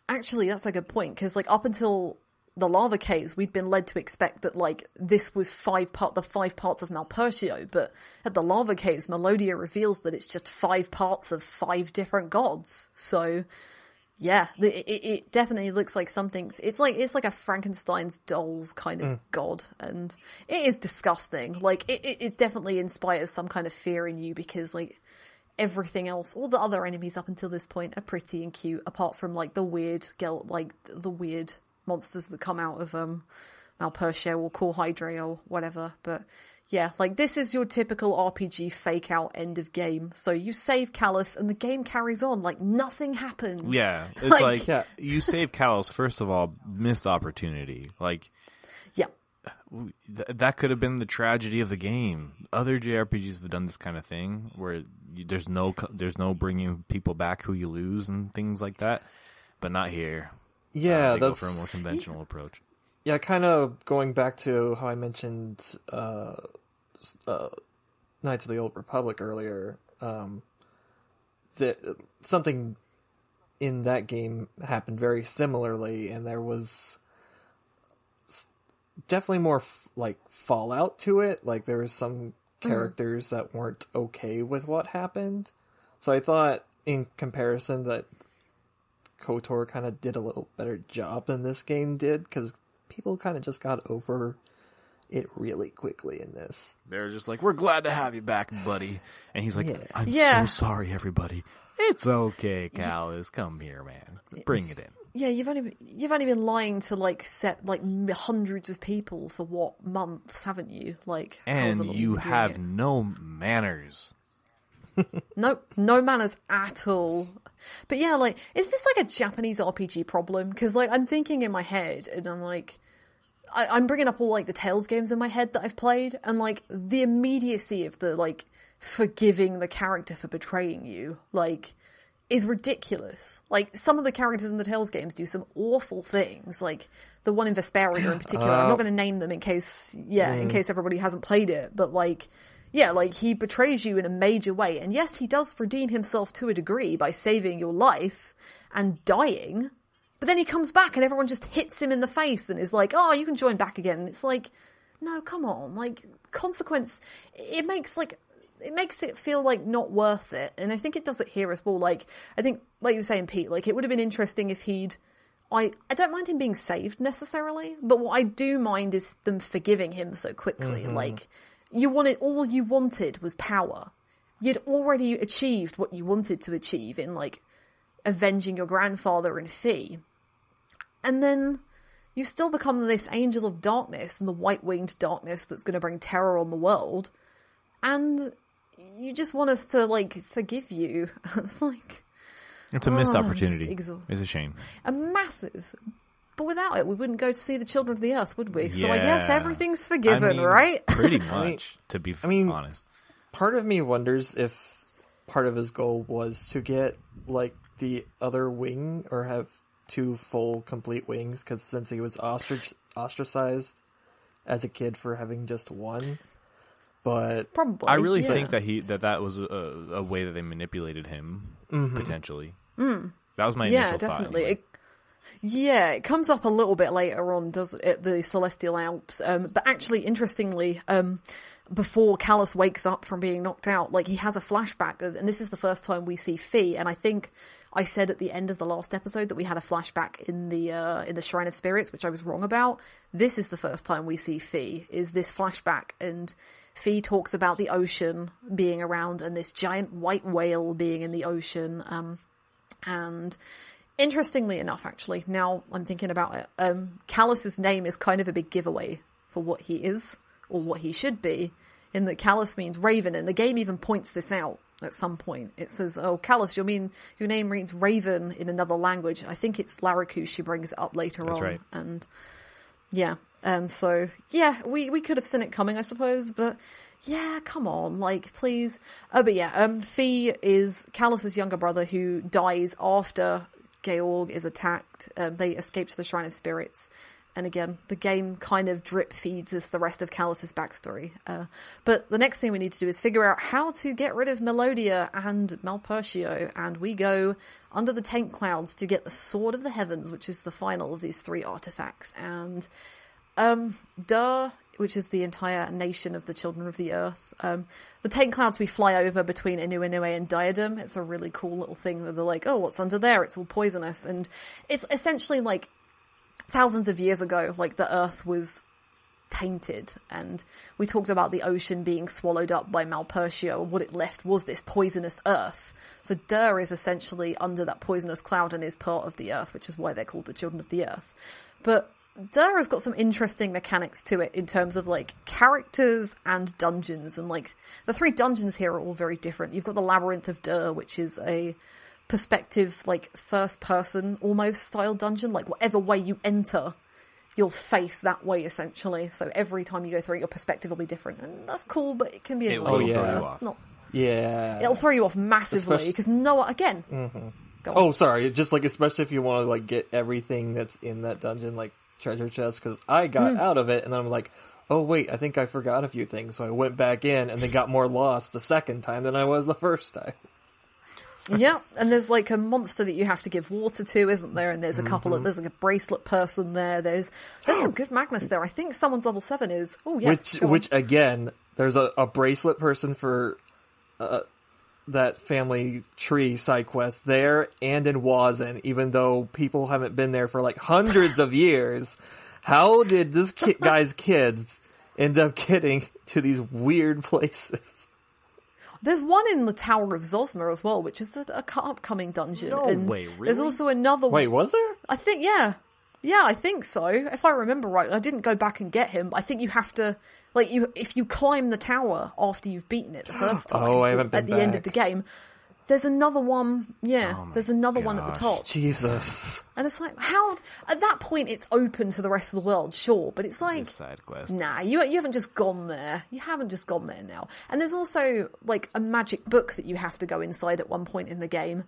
actually, that's a good point, because, up until the lava caves, we'd been led to expect that, this was the 5 parts of Malpercio, but at the lava caves, Melodia reveals that it's just 5 parts of 5 different gods. So, yeah, it definitely looks like something... It's like a Frankenstein's dolls kind of god, and it is disgusting. It definitely inspires some kind of fear in you, because, everything else, all the other enemies up until this point are pretty and cute, apart from, the weird monsters that come out of Malpertia or Core Hydra or whatever. But yeah, like, this is your typical RPG fake out end of game. So you save Callus and the game carries on like nothing happened. Yeah, it's like you save Callus, first of all, missed opportunity. Like, yeah. That could have been the tragedy of the game. Other JRPGs have done this kind of thing where there's no bringing people back who you lose and things like that, but not here. Yeah, they that's go for a more conventional approach. Yeah, kind of going back to how I mentioned Knights of the Old Republic earlier. That something in that game happened very similarly, and there was definitely more like fallout to it. Like, there was some characters that weren't okay with what happened. So I thought, in comparison, that KOTOR kind of did a little better job than this game did, because people kind of just got over it really quickly in this. They're just like, we're glad to have you back, buddy. And he's like, I'm so sorry, everybody. It's okay, Callus. Come here, man. Bring it in. Yeah, you've only been lying to like hundreds of people for what, months, haven't you? Like, and you have no manners. No manners at all. But yeah, like, is this like a Japanese RPG problem? Because like, I'm thinking in my head, and I'm like, I'm bringing up all like the Tales games in my head that I've played, and like the immediacy of the like forgiving the character for betraying you, like, is ridiculous. Like, some of the characters in the Tales games do some awful things, like the one in Vesperia in particular. I'm not going to name them in case everybody hasn't played it, but like, yeah, like, he betrays you in a major way, and yes, he does redeem himself to a degree by saving your life and dying, but then he comes back and everyone just hits him in the face and is like, oh, you can join back again. And it's like, no, come on, like, consequence, it makes it feel like not worth it. And I think it does it here as well. Like, I think, like you were saying, Pete, like, it would have been interesting if I don't mind him being saved necessarily, but what I do mind is them forgiving him so quickly. Mm-hmm. Like, all you wanted was power. You'd already achieved what you wanted to achieve in, like, avenging your grandfather and Fee. And then you still become this angel of darkness and the white-winged darkness that's going to bring terror on the world. And you just want us to, like, forgive you. It's like... It's a missed opportunity. It's a shame. A massive... But without it, we wouldn't go to see the Children of the Earth, would we? Yeah. So I guess everything's forgiven, right? Pretty much, to be honest. Part of me wonders if part of his goal was to get, like, the other wing, or have 2 full, complete wings, because since he was ostracized as a kid for having just one. But probably, I really think that was a way that they manipulated him, potentially. Mm. That was my initial thought. Anyway. It comes up a little bit later on, doesn't it, the Celestial Alps. But actually, interestingly, before Callus wakes up from being knocked out, like, he has a flashback, and this is the first time we see Fee. And I think I said at the end of the last episode that we had a flashback in the Shrine of Spirits, which I was wrong about. This is the first time we see Fee, is this flashback, and Fee talks about the ocean being around and this giant white whale being in the ocean. And interestingly enough, actually, now I'm thinking about it, Callus's name is kind of a big giveaway for what he is, or what he should be, in that Callus means raven, and the game even points this out at some point. It says, oh, Callus, your name means raven in another language. I think it's Larakush, she brings it up later on. That's right. And yeah, and so, yeah, we could have seen it coming, I suppose, but yeah, come on, like, please. But yeah, Fee is Callus's younger brother who dies after Georg is attacked. They escape to the Shrine of Spirits. And again, the game kind of drip feeds us the rest of Callus's backstory. But the next thing we need to do is figure out how to get rid of Melodia and Malpertia. And we go under the tank clouds to get the Sword of the Heavens, which is the final of these 3 artifacts. And which is the entire nation of the Children of the Earth. The tank clouds we fly over between Inu and Diadem. It's a really cool little thing where they're like, oh, what's under there? It's all poisonous. And it's essentially like thousands of years ago, like, the Earth was tainted. And we talked about the ocean being swallowed up by Malpertio, and what it left was this poisonous earth. So Dur is essentially under that poisonous cloud and is part of the earth, which is why they're called the Children of the Earth. But Dur has got some interesting mechanics to it in terms of, like, characters and dungeons. And, like, the 3 dungeons here are all very different. You've got the Labyrinth of Dur, which is a perspective, like, first-person almost style dungeon. Like, whatever way you enter, you'll face that way, essentially. So every time you go through it, your perspective will be different. And that's cool, but it can be annoying. It's not... Yeah. It'll throw you off massively, because again... Mm-hmm. Oh, sorry. Just, like, especially if you want to, like, get everything that's in that dungeon, like, treasure chest, because I got out of it, and then I'm like, oh, wait, I think I forgot a few things, so I went back in, and then got more lost the second time than I was the first time. Yeah, and there's, like, a monster that you have to give water to, isn't there? And there's a couple of... There's, like, a bracelet person there. There's some good Magnus there. I think someone's level 7 is... Oh, yes. Which again, there's a bracelet person for... that family tree side quest there and in Wazen, even though people haven't been there for like hundreds of years. How did this guy's kids end up getting to these weird places? There's one in the Tower of Zosma as well, which is a upcoming dungeon. No way, really? There's also another one. Wait, was there? I think, yeah. Yeah, I think so. If I remember right, I didn't go back and get him, but I think you have to... Like, if you climb the tower after you've beaten it the first time, I haven't been at the end of the game, there's another one, there's another one at the top. Jesus. And it's like, how... At that point, it's open to the rest of the world, sure, but it's like... Side quest. Nah, you haven't just gone there. You haven't just gone there now. And there's also, like, a magic book that you have to go inside at one point in the game.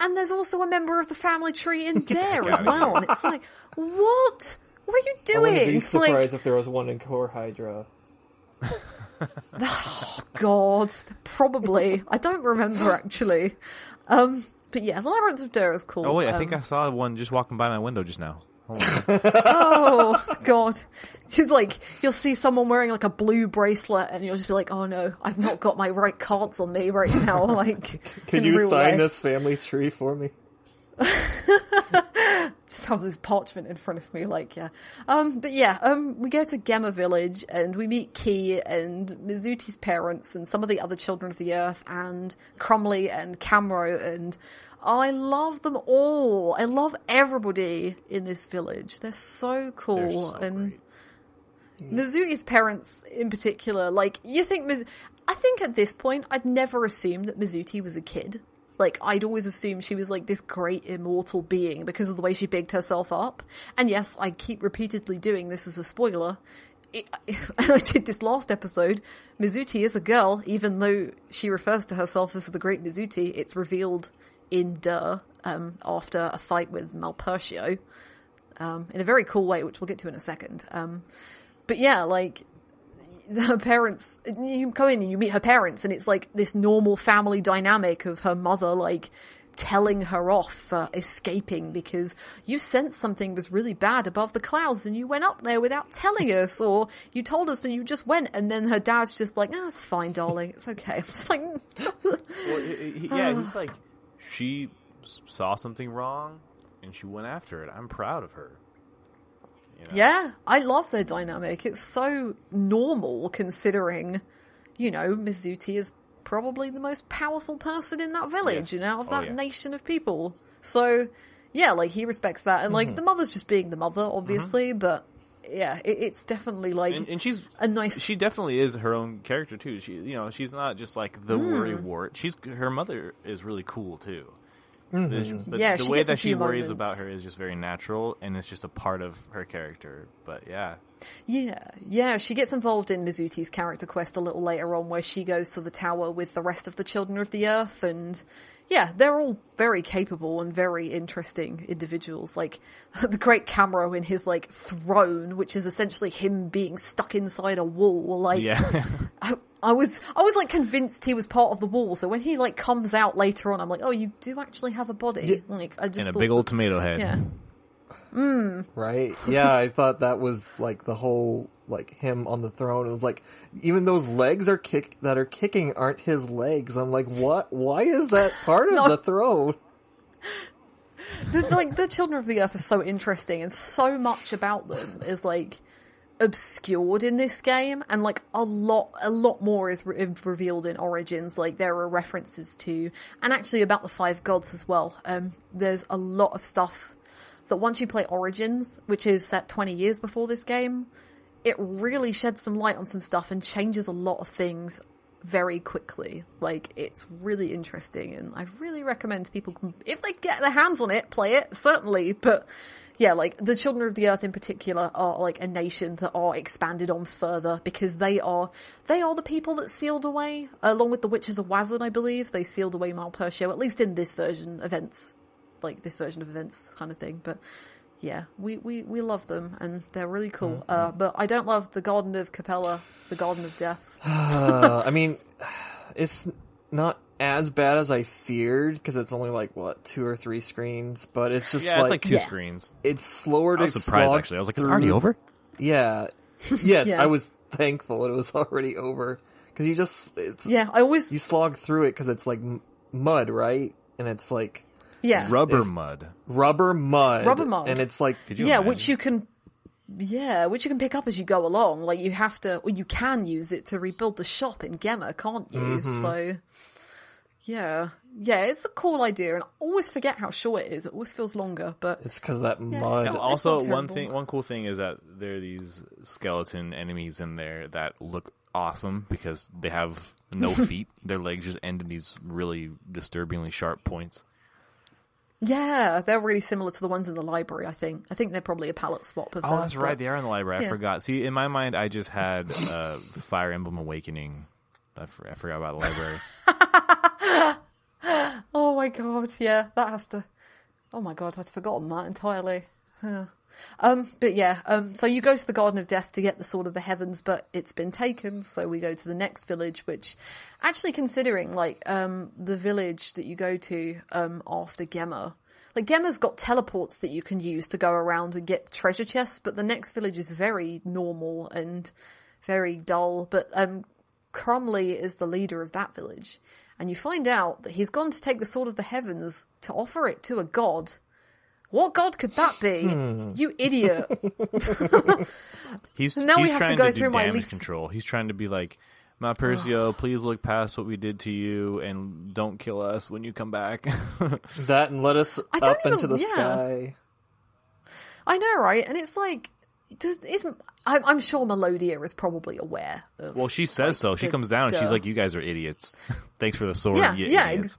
And there's also a member of the family tree in there as well. And it's like, what? What are you doing? I wouldn't be surprised if there was one in Core Hydra. Oh, God. Probably. I don't remember, actually. But yeah, the Labyrinth of Dur is cool. Oh, wait, I think I saw one just walking by my window just now. Hold on. Oh, God. It's like, you'll see someone wearing, like, a blue bracelet, and you'll just be like, oh, no, I've not got my right cards on me right now. Like, can you sign this family tree for me? Just have this parchment in front of me, like, yeah. But yeah, we go to Gemma Village, and we meet Key and Mizuti's parents and some of the other Children of the Earth, and Crumley and Camro, and I love them all. I love everybody in this village. They're so cool. And great. Mizuti's parents in particular, like, you think I think at this point, I'd never assumed that Mizuti was a kid. Like, I'd always assumed she was, like, this great immortal being because of the way she bigged herself up. And yes, I keep repeatedly doing this as a spoiler. I did this last episode. Mizuti is a girl, even though she refers to herself as the Great Mizuti. It's revealed in Dur, after a fight with Malpertio, in a very cool way, which we'll get to in a second. But yeah, like... her parents, you go in and you meet her parents, and it's like this normal family dynamic of her mother, like, telling her off for escaping because you sensed something was really bad above the clouds and you went up there without telling us, or you told us and you just went, and then her dad's just like, oh, it's fine, darling, it's okay. I'm just like... he's like, she saw something wrong and she went after it. I'm proud of her. You know? Yeah, I love their dynamic. It's so normal considering, you know, Mizuti is probably the most powerful person in that village, and out of that nation of people. So, yeah, like, he respects that. And, like, the mother's just being the mother, obviously, but, yeah, it's definitely, like, and she's a nice... She definitely is her own character, too. She, you know, she's not just, like, the worrywart. Her mother is really cool, too. Mm-hmm. The way that she worries about her is just very natural, and it's just a part of her character. But yeah, she gets involved in Mizuti's character quest a little later on, where she goes to the tower with the rest of the Children of the Earth, and yeah, they're all very capable and very interesting individuals. Like the Great Camro in his like throne, which is essentially him being stuck inside a wall. Like, I was like convinced he was part of the wall. So when he like comes out later on, I'm like, oh, you do actually have a body. Yeah. Like, I just and a big old tomato head. Yeah. Right? Yeah, I thought that was like the whole like him on the throne. It was like even those legs are kicking aren't his legs. I'm like, what? Why is that part of the throne? The Children of the Earth are so interesting, and so much about them is like obscured in this game, and like a lot more is revealed in Origins. Like there are references to, and actually about the five gods as well. There's a lot of stuff that once you play Origins, which is set 20 years before this game, it really sheds some light on some stuff and changes a lot of things very quickly. Like, it's really interesting, and I really recommend people can, if they get their hands on it, play it, certainly. But yeah, like, the Children of the Earth in particular are like a nation that are expanded on further, because they are the people that sealed away, along with the Witches of Wazan, I believe, they sealed away Malpertio, at least in this version of events kind of thing. But yeah, we love them, and they're really cool. But I don't love the Garden of Capella, the Garden of Death. I mean, it's not as bad as I feared, because it's only like, what, 2 or 3 screens? But it's just it's like 2 screens. It's slower to I was surprised, actually. I was like, it's already over? Yeah. Yes, Yeah. I was thankful it was already over. Because you just... You slog through it because it's like mud, right? And it's like... Yeah. Rubber mud. And it's like... which you can pick up as you go along. Like, you have to, or you can use it to rebuild the shop in Gemma, can't you? Mm-hmm. So, yeah, it's a cool idea, and I always forget how short it is. It always feels longer, but... It's because of that mud. And also, one cool thing is that there are these skeleton enemies in there that look awesome because they have no feet. Their legs just end in these really disturbingly sharp points. Yeah, they're really similar to the ones in the library, I think. I think they're probably a palette swap of them. Oh, that's right, they are in the library. I forgot. See, in my mind, I just had Fire Emblem Awakening. I forgot about the library. Oh my god, yeah, that has to... Oh my god, I'd forgotten that entirely. But yeah, so you go to the Garden of Death to get the Sword of the Heavens, but it's been taken, so we go to the next village, which, actually considering, like, the village that you go to after Gemma, like, Gemma's got teleports that you can use to go around and get treasure chests, but the next village is very normal and very dull, but Cromley is the leader of that village, and you find out that he's gone to take the Sword of the Heavens to offer it to a god. What god could that be? You idiot. He's now we have trying to go to through do my damage least... control. He's trying to be like, Malpertio, please look past what we did to you and don't kill us when you come back. That and let us up into the sky. I know, right? And it's like, I'm sure Melodia is probably aware of... Well, she says so. She comes down and she's like, you guys are idiots. Thanks for the sword, you idiots.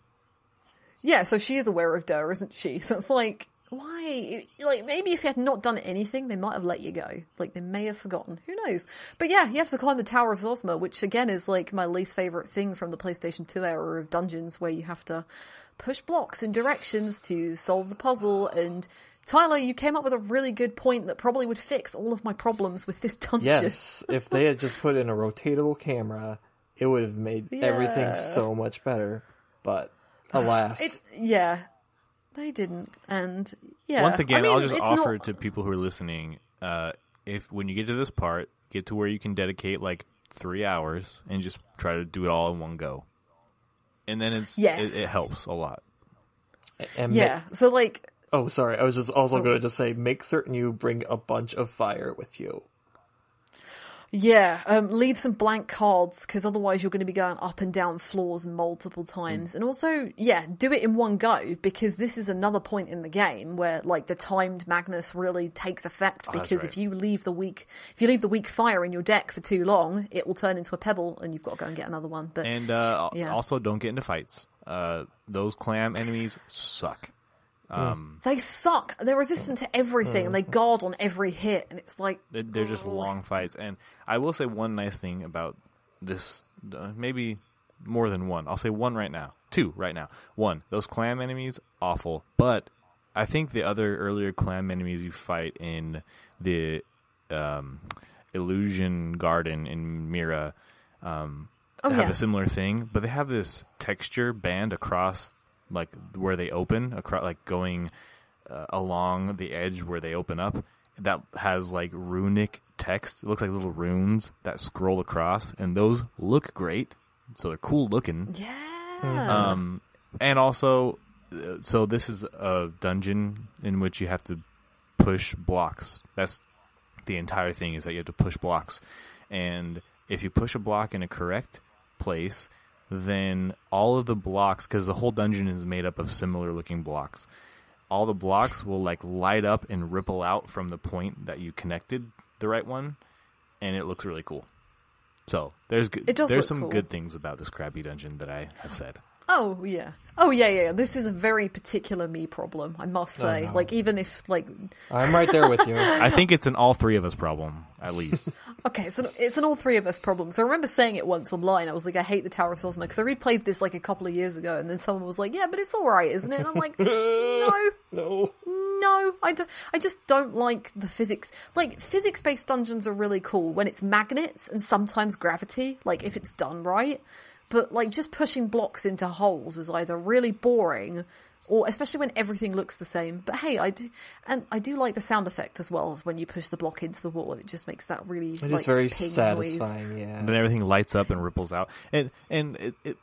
Yeah, so she is aware of Durr, isn't she? So it's like... Why? Like, maybe if you had not done anything, they might have let you go. Like, they may have forgotten. Who knows? But yeah, you have to climb the Tower of Zosma, which again is like my least favourite thing from the PlayStation 2 era of dungeons, where you have to push blocks in directions to solve the puzzle. And Tyler, you came up with a really good point that probably would fix all of my problems with this dungeon. Yes, if they had just put in a rotatable camera, it would have made everything so much better. But alas. They didn't, and yeah. Once again, I'll just offer to people who are listening, if when you get to this part, get to where you can dedicate like 3 hours and just try to do it all in one go, and then it helps a lot. And so like... Oh, sorry, I was just also going to just say, make certain you bring a bunch of fire with you. Yeah, leave some blank cards, because otherwise you're going to be going up and down floors multiple times. And also, do it in one go, because this is another point in the game where, like, the timed Magnus really takes effect, because if you leave the weak fire in your deck for too long, it will turn into a pebble, and you've got to go and get another one. But also, don't get into fights. Those clam enemies suck. They suck. They're resistant to everything, and they guard on every hit, and it's like... They're just long fights. And I will say one nice thing about this, maybe more than one. I'll say one right now. 2 right now. 1, those clam enemies, awful. But I think the other earlier clam enemies you fight in the Illusion Garden in Mira have a similar thing, but they have this texture band across... like where they open, across, like going along the edge where they open up, that has like runic text. It looks like little runes that scroll across, and those look great. So they're cool looking. Yeah. And also, so this is a dungeon in which you have to push blocks. That's the entire thing is that you have to push blocks. And if you push a block in a correct place, then all of the blocks, because the whole dungeon is made up of similar looking blocks, all the blocks will like light up and ripple out from the point that you connected the right one, and it looks really cool. So there's some cool. good things about this crappy dungeon that I have said. Oh yeah. This is a very particular me problem, I must say. no. Like, even if like I'm right there with you. I think it's an all three of us problem, at least. okay, so it's an all three of us problem. So I remember saying it once online. I was like, I hate the Tower of Thosma, because I replayed this like a couple of years ago, and then someone was like, yeah, but it's all right, isn't it? And I'm like, no, I just don't like the physics. Like, physics-based dungeons are really cool when it's magnets and sometimes gravity, like if it's done right. But, like, just pushing blocks into holes is either really boring, or especially when everything looks the same. But hey, I do like the sound effect as well when you push the block into the wall. It just makes that really It is very satisfying, noise. yeah. And then everything lights up and ripples out. And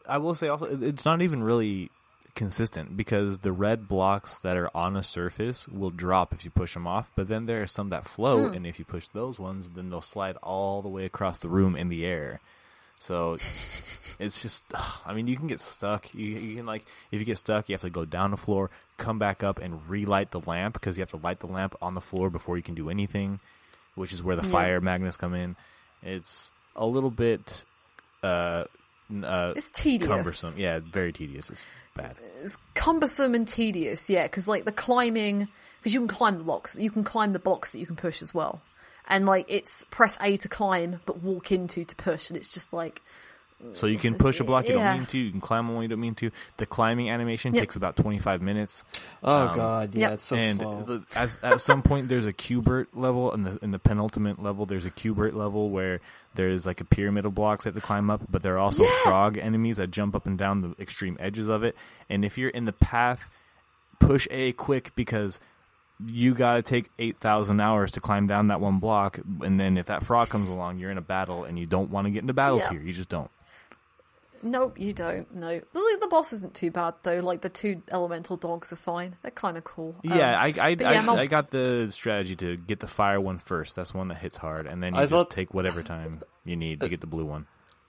I will say also, it's not even really consistent, because the red blocks that are on a surface will drop if you push them off, but then there are some that float, and if you push those ones, then they'll slide all the way across the room in the air. So it's just, I mean, you can get stuck. You can, like, if you get stuck, you have to go down the floor, come back up, and relight the lamp, because you have to light the lamp on the floor before you can do anything, which is where the fire magnets come in. It's a little bit it's tedious. cumbersome. Yeah, very tedious. It's bad. It's cumbersome and tedious, yeah, because, like, the climbing, because you can climb the blocks. You can climb the blocks that you can push as well. And, like, it's press A to climb, but walk into to push, and it's just like... So you can push a block you don't mean to, you can climb one you don't mean to. The climbing animation takes about 25 minutes. Oh, God, yeah, it's so and slow. At some point, there's a Q*bert level, in the penultimate level, there's a Q*bert level where there's, like, a pyramid of blocks that have to climb up, but there are also frog enemies that jump up and down the extreme edges of it. And if you're in the path, push A quick, because... you gotta take 8,000 hours to climb down that one block, and then if that frog comes along, you're in a battle, and you don't want to get into battles here. You just don't. Nope, you don't. No, the boss isn't too bad though. Like, the 2 elemental dogs are fine. They're kind of cool. Yeah, I got the strategy to get the fire one first. That's one that hits hard, and then you just take whatever time you need to get the blue one.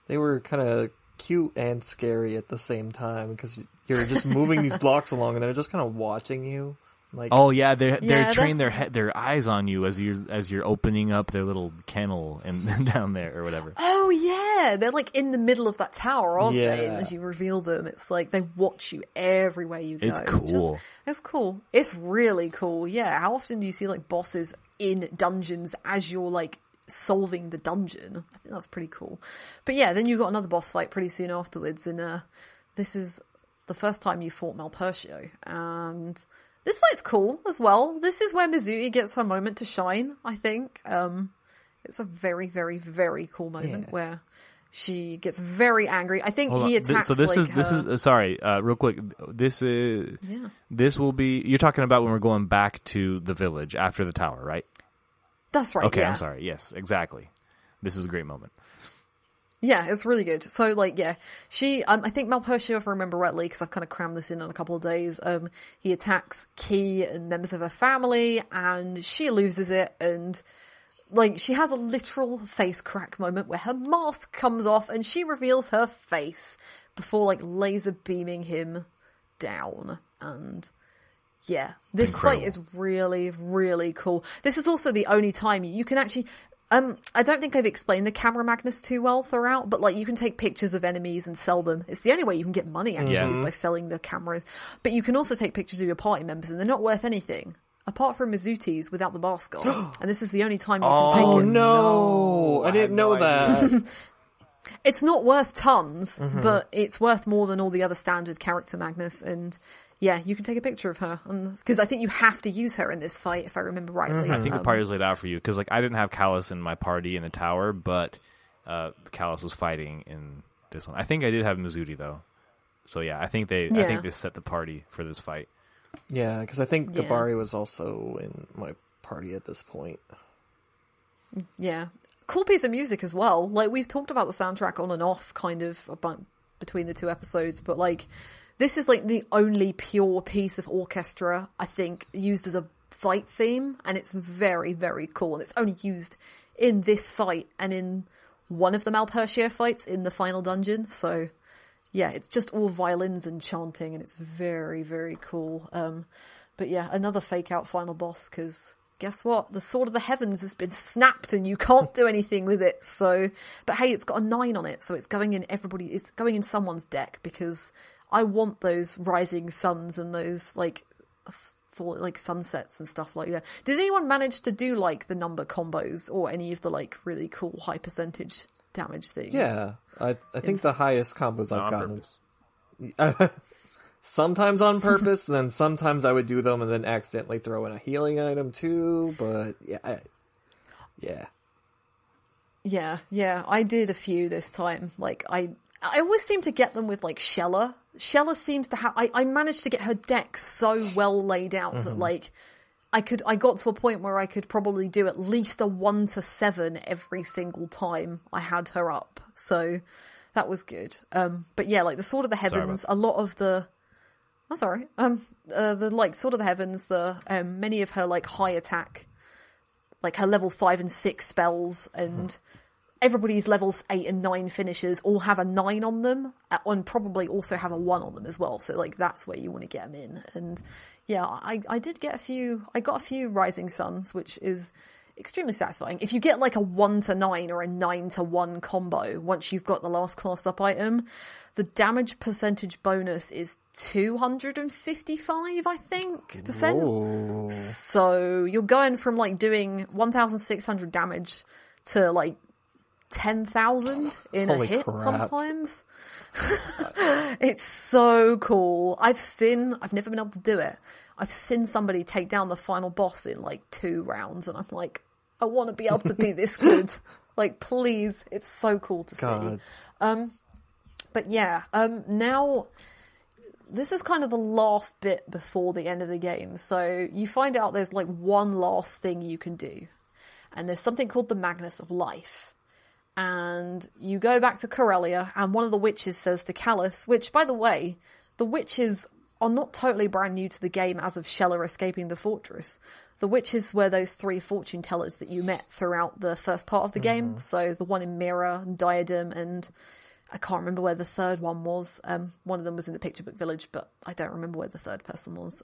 They were kind of cute and scary at the same time, because you're just moving these blocks along, and they're just kind of watching you. Like, oh yeah, they're trained their eyes on you as you're opening up their little kennel and down there or whatever. Oh yeah, they're like in the middle of that tower, aren't they? And Yeah. as you reveal them, it's like they watch you everywhere you go. It's cool. It's cool. It's really cool. Yeah. How often do you see like bosses in dungeons as you're like solving the dungeon? I think that's pretty cool. But yeah, then you got another boss fight pretty soon afterwards, and this is the first time you fought Malpertio, and this fight's cool as well. This is where Mizuti gets her moment to shine, I think. It's a very, very, very cool moment where she gets very angry. I think he attacks this is sorry, real quick. This will be, you're talking about when we're going back to the village after the tower, right? That's right. Okay, yeah. I'm sorry. Yes, exactly. This is a great moment. Yeah, it's really good. So, like, yeah, she, I think Malpertio, if I remember rightly, because I've kind of crammed this in a couple of days, he attacks Key and members of her family, and she loses it, and, like, she has a literal face crack moment where her mask comes off, and she reveals her face before, like, laser beaming him down, and... yeah, this fight is really, really cool. This is also the only time you can actually... I don't think I've explained the camera magnets too well throughout, but like you can take pictures of enemies and sell them. It's the only way you can get money actually is by selling the cameras. But you can also take pictures of your party members, and they're not worth anything apart from Mizuti's without the mask on. And this is the only time you can take it. Oh no! I didn't know that. It's not worth tons, but it's worth more than all the other standard character magnets. And yeah, you can take a picture of her, because I think you have to use her in this fight, if I remember rightly. I think the party was laid out for you, because like I didn't have Callus in my party in the tower, but Callus was fighting in this one. I think I did have Mizuti though, so yeah, I think they set the party for this fight. Yeah, because I think Gabari was also in my party at this point. Yeah, cool piece of music as well. Like we've talked about the soundtrack on and off, kind of between the 2 episodes, but like. This is like the only pure piece of orchestra, I think, used as a fight theme, and it's very, very cool. And it's only used in this fight and in one of the Malpertia fights in the final dungeon. So yeah, it's just all violins and chanting, and it's very, very cool. But yeah, another fake out final boss, because guess what? The Sword of the Heavens has been snapped and you can't do anything with it. So, but hey, it's got a 9 on it, so it's going in someone's deck, because I want those rising suns and those like sunsets and stuff like that. Did anyone manage to do like the number combos or any of the like really cool high percentage damage things? Yeah, I think the highest combos I've gotten. Sometimes on purpose, and then sometimes I would do them and then accidentally throw in a healing item too, but yeah. I did a few this time. Like, I always seem to get them with, like, Shella. Shella seems to have... I managed to get her deck so well laid out that, like, I got to a point where I could probably do at least a 1 to 7 every single time I had her up. So, that was good. But yeah, like, the Sword of the Heavens, a lot of the... Oh, sorry. The like Sword of the Heavens, many of her like high attack, like her level 5 and 6 spells, and everybody's levels 8 and 9 finishers all have a 9 on them, and probably also have a 1 on them as well. So like that's where you want to get them in. And yeah, I did get a few. I got a few Rising Suns, which is extremely satisfying. If you get like a 1 to 9 or a 9 to 1 combo, once you've got the last class up item, the damage percentage bonus is 255, I think, percent. Whoa. So you're going from like doing 1,600 damage to like 10,000 in a hit crap. sometimes. It's so cool. I've never been able to do it. I've seen somebody take down the final boss in like 2 rounds, and I'm like, I want to be able to be this good. Like, please. It's so cool to see. But yeah, now this is kind of the last bit before the end of the game. So you find out there's like one last thing you can do, and there's something called the Magnus of Life. And you go back to Corellia, and one of the witches says to Callus, which, by the way, the witches are not totally brand new to the game as of Shella escaping the fortress. The witches were those 3 fortune tellers that you met throughout the first part of the game. So the one in Mirror, and Diadem, and I can't remember where the third one was. One of them was in the Picture Book Village, but I don't remember where the third person was.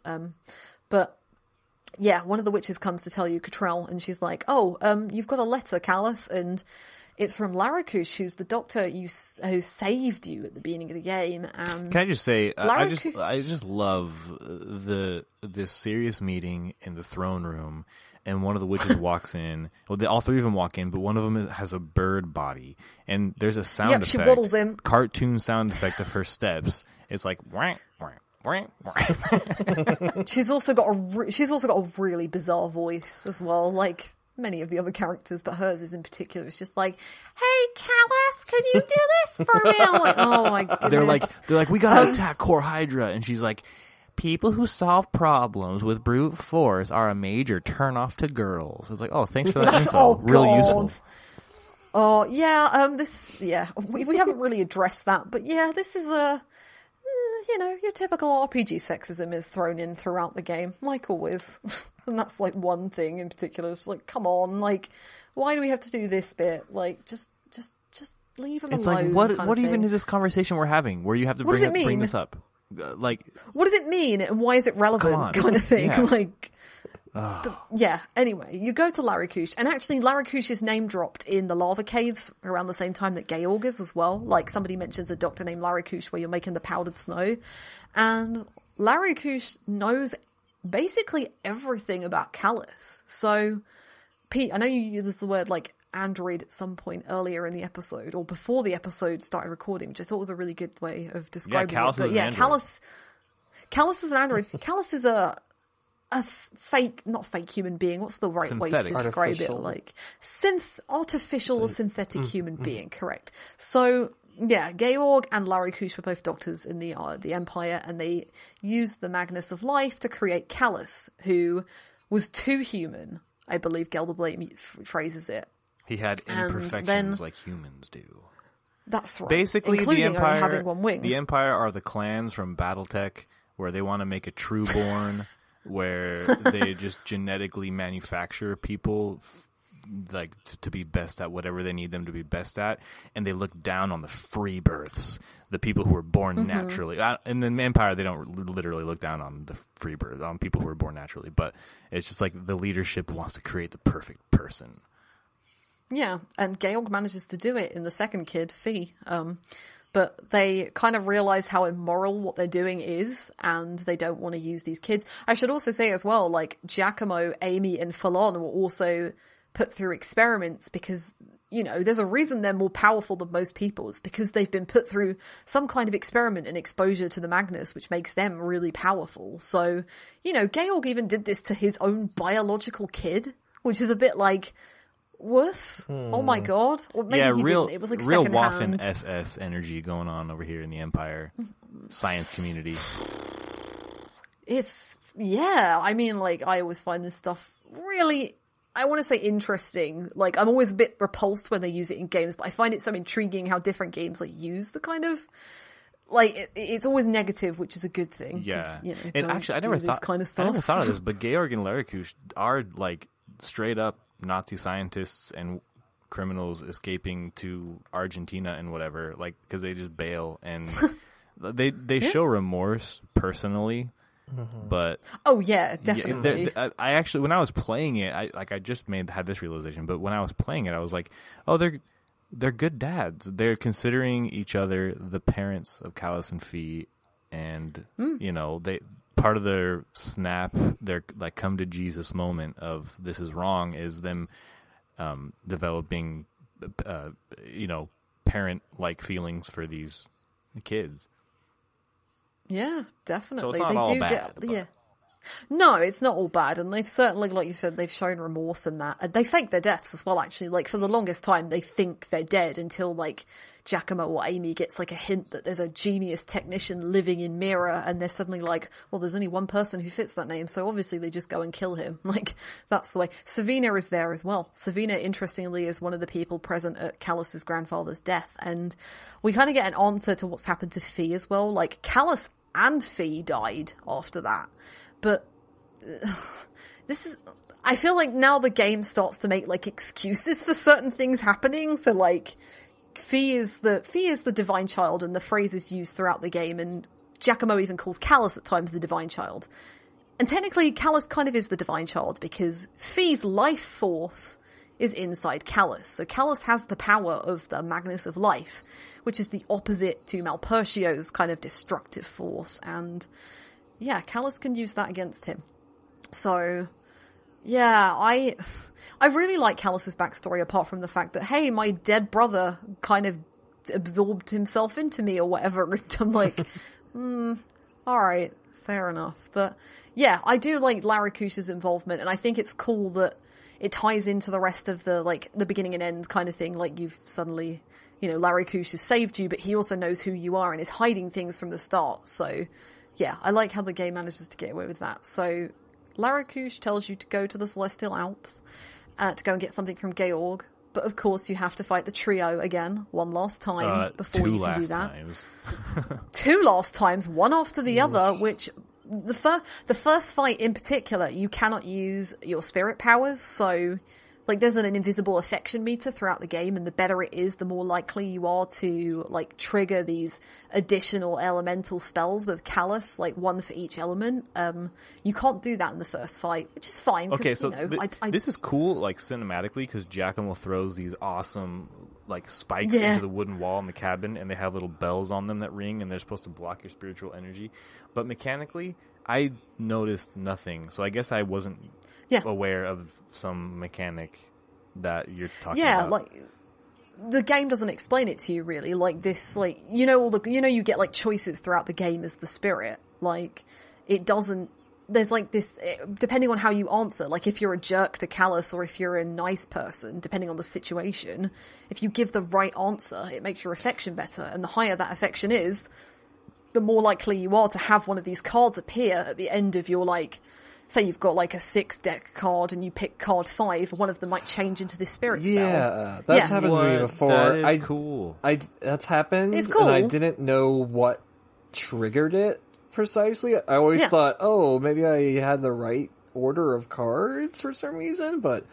But yeah, one of the witches comes to tell you Cottrell, and she's like, you've got a letter, Callus, and it's from Larakush, who's the doctor who saved you at the beginning of the game. And can I just say, I just love this serious meeting in the throne room, and one of the witches walks in. Well, all 3 of them walk in, but one of them has a bird body, and there's a sound effect. She waddles in. Cartoon sound effect of her steps. It's like whack, whack, whack, whack. She's also got a really bizarre voice as well, like many of the other characters, but hers is in particular. It's just like, "Hey, Callus, can you do this for me?" I'm like, "Oh my goodness!" They're like, "We gotta attack Core Hydra," and she's like, "People who solve problems with brute force are a major turnoff to girls." It's like, "Oh, thanks for that info. Really useful." Oh yeah, we haven't really addressed that, but yeah, this is your typical RPG sexism is thrown in throughout the game, like always. And that's like one thing in particular. It's like, come on, like, why do we have to do this bit? Like, just leave them alone. It's like, what even is this conversation we're having where you have to bring this up? Like, what does it mean and why is it relevant? Kind of thing. Yeah. Like, but, yeah. Anyway, you go to Larakush, and actually Larakush is name dropped in the lava caves around the same time that Georg is as well. Like, somebody mentions a doctor named Larakush where you're making the powdered snow, and Larakush knows basically everything about Callus. So, Pete, I know you used the word like android at some point earlier in the episode, or before the episode started recording, which I thought was a really good way of describing it. But yeah, Callus is an android. Callus is a not fake human being. What's the right way to describe it? Like artificial or synthetic human being. Correct. So yeah, Georg and Larakush were both doctors in the Empire, and they used the Magnus of Life to create Callus, who was too human, I believe Gelderblade phrases it. He had imperfections like humans do. That's right. Basically, including only having one wing. The Empire are the clans from BattleTech, where they want to make a Trueborn where they just genetically manufacture people like to be best at whatever they need them to be best at, and they look down on the free births, the people who were born naturally. In the Empire, they don't literally look down on the free births, on people who are born naturally, but it's just like the leadership wants to create the perfect person. Yeah, and Georg manages to do it in the second kid, Fee. But they kind of realize how immoral what they're doing is, and they don't want to use these kids. I should also say as well, like, Giacomo, Amy, and Fallon were also put through experiments because, you know, there's a reason they're more powerful than most people. It's because they've been put through some kind of experiment and exposure to the Magnus, which makes them really powerful. So, you know, Georg even did this to his own biological kid, which is a bit like, woof. Oh my god. Or maybe he didn't. It was like real secondhand. Waffen SS energy going on over here in the Empire science community. It's, yeah, I mean, like, I always find this stuff really, I want to say interesting. Like, I'm always a bit repulsed when they use it in games, but I find it so intriguing how different games, like, use the kind of, like, it's always negative, which is a good thing. Yeah. You know, and actually, I never thought of this, but Georg and Larikush are, like, straight up Nazi scientists and criminals escaping to Argentina and whatever, like, because they just bail, and they show remorse personally. But oh yeah, definitely. I actually, when I was playing it, I just had this realization. But when I was playing it, I was like, oh, they're good dads. They're considering each other the parents of Callus and Fee, and you know, they part of their snap, their like come to Jesus moment of this is wrong is them developing you know, parent like feelings for these kids. Yeah, definitely. So it's not all bad. Yeah. No, it's not all bad, and they've certainly, like you said, they've shown remorse in that. And they fake their deaths as well, actually. Like, for the longest time, they think they're dead until, like, Giacomo or Amy gets, like, a hint that there's a genius technician living in Mira, and they're suddenly like, well, there's only one person who fits that name, so obviously they just go and kill him. Like, that's the way. Savina is there as well. Savina, interestingly, is one of the people present at Callus's grandfather's death, and we kind of get an answer to what's happened to Fee as well. Like, Callus and Fee died after that. But this is, I feel like now the game starts to make like excuses for certain things happening. So like Fee is the divine child, and the phrase is used throughout the game, and Giacomo even calls Callus at times the divine child. And technically Callus kind of is the divine child because Fee's life force is inside Callus. So Callus has the power of the Magnus of Life, which is the opposite to Malpertio's kind of destructive force, and yeah, Callus can use that against him. So, yeah, I really like Callus's backstory, apart from the fact that, hey, my dead brother kind of absorbed himself into me or whatever. And I'm like, alright, fair enough. But yeah, I do like Larikush's involvement, and I think it's cool that it ties into the rest of the, like, the beginning and end kind of thing. Like, you've suddenly, you know, Larikush has saved you, but he also knows who you are and is hiding things from the start. So yeah, I like how the game manages to get away with that. So Larikush tells you to go to the Celestial Alps to go and get something from Georg. But of course you have to fight the trio again one last time before you can do that. Two last times, one after the other, which the first fight in particular, you cannot use your spirit powers, so like there's an invisible affection meter throughout the game, and the better it is, the more likely you are to like trigger these additional elemental spells with Callus, like one for each element. You can't do that in the first fight, which is fine. Okay, so you know, this is cool, like cinematically, because Giacomo throws these awesome like spikes into the wooden wall in the cabin, and they have little bells on them that ring, and they're supposed to block your spiritual energy. But mechanically, I noticed nothing, so I guess I wasn't aware of some mechanic that you're talking about. Yeah, like the game doesn't explain it to you really. Like this, like you know, you get like choices throughout the game as the spirit. Like it doesn't. There's like this, depending on how you answer. Like if you're a jerk to Callus or if you're a nice person, depending on the situation. If you give the right answer, it makes your affection better, and the higher that affection is, the more likely you are to have one of these cards appear at the end of your, like, say you've got like a 6-deck card and you pick card 5, one of them might change into this spirit spell. Yeah, that's happened to me before. That is cool. That's happened. It's cool. And I didn't know what triggered it. precisely. I always thought, oh, maybe I had the right order of cards for some reason, but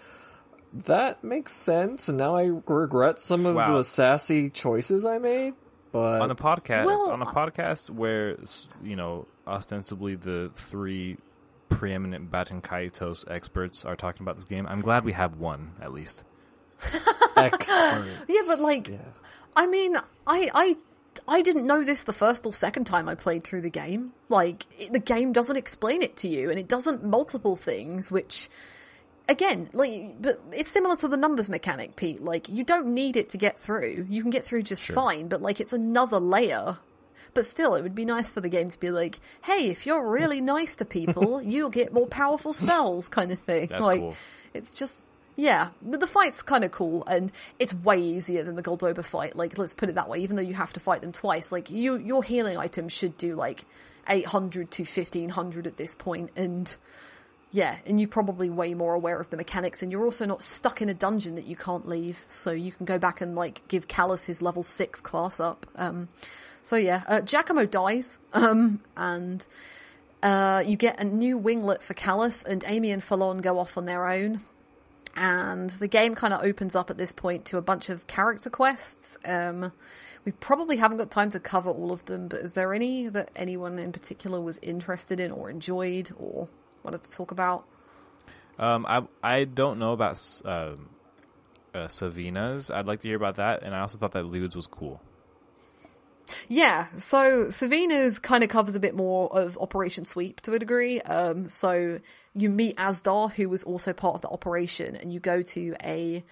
that makes sense, and now I regret some of the sassy choices I made. But on a podcast where, you know, ostensibly the three preeminent Baten Kaitos experts are talking about this game, I'm glad we have one at least. Expert. Yeah, but I mean, I didn't know this the first or second time I played through the game. Like, the game doesn't explain it to you, and it doesn't multiple things, which, again, but it's similar to the numbers mechanic, Pete. Like, you don't need it to get through. You can get through just fine, but, like, it's another layer. But still, it would be nice for the game to be like, hey, if you're really nice to people, you'll get more powerful spells, kind of thing. That's like, cool. It's just... Yeah, but the fight's kind of cool, and it's way easier than the Goldoba fight. Like, let's put it that way, even though you have to fight them twice. Like, your healing items should do, like, 800 to 1500 at this point, and yeah, and you're probably way more aware of the mechanics, and you're also not stuck in a dungeon that you can't leave, so you can go back and, like, give Callus his level 6 class up. So yeah, Giacomo dies, and you get a new winglet for Callus, and Amy and Fallon go off on their own. And the game kind of opens up at this point to a bunch of character quests. We probably haven't got time to cover all of them, but is there any that anyone in particular was interested in or enjoyed or wanted to talk about? I don't know about Savina's. I'd like to hear about that, and I also thought that Lude's was cool. Yeah, so Savina's kind of covers a bit more of Operation Sweep to a degree. So you meet Asdar, who was also part of the operation, and you go to a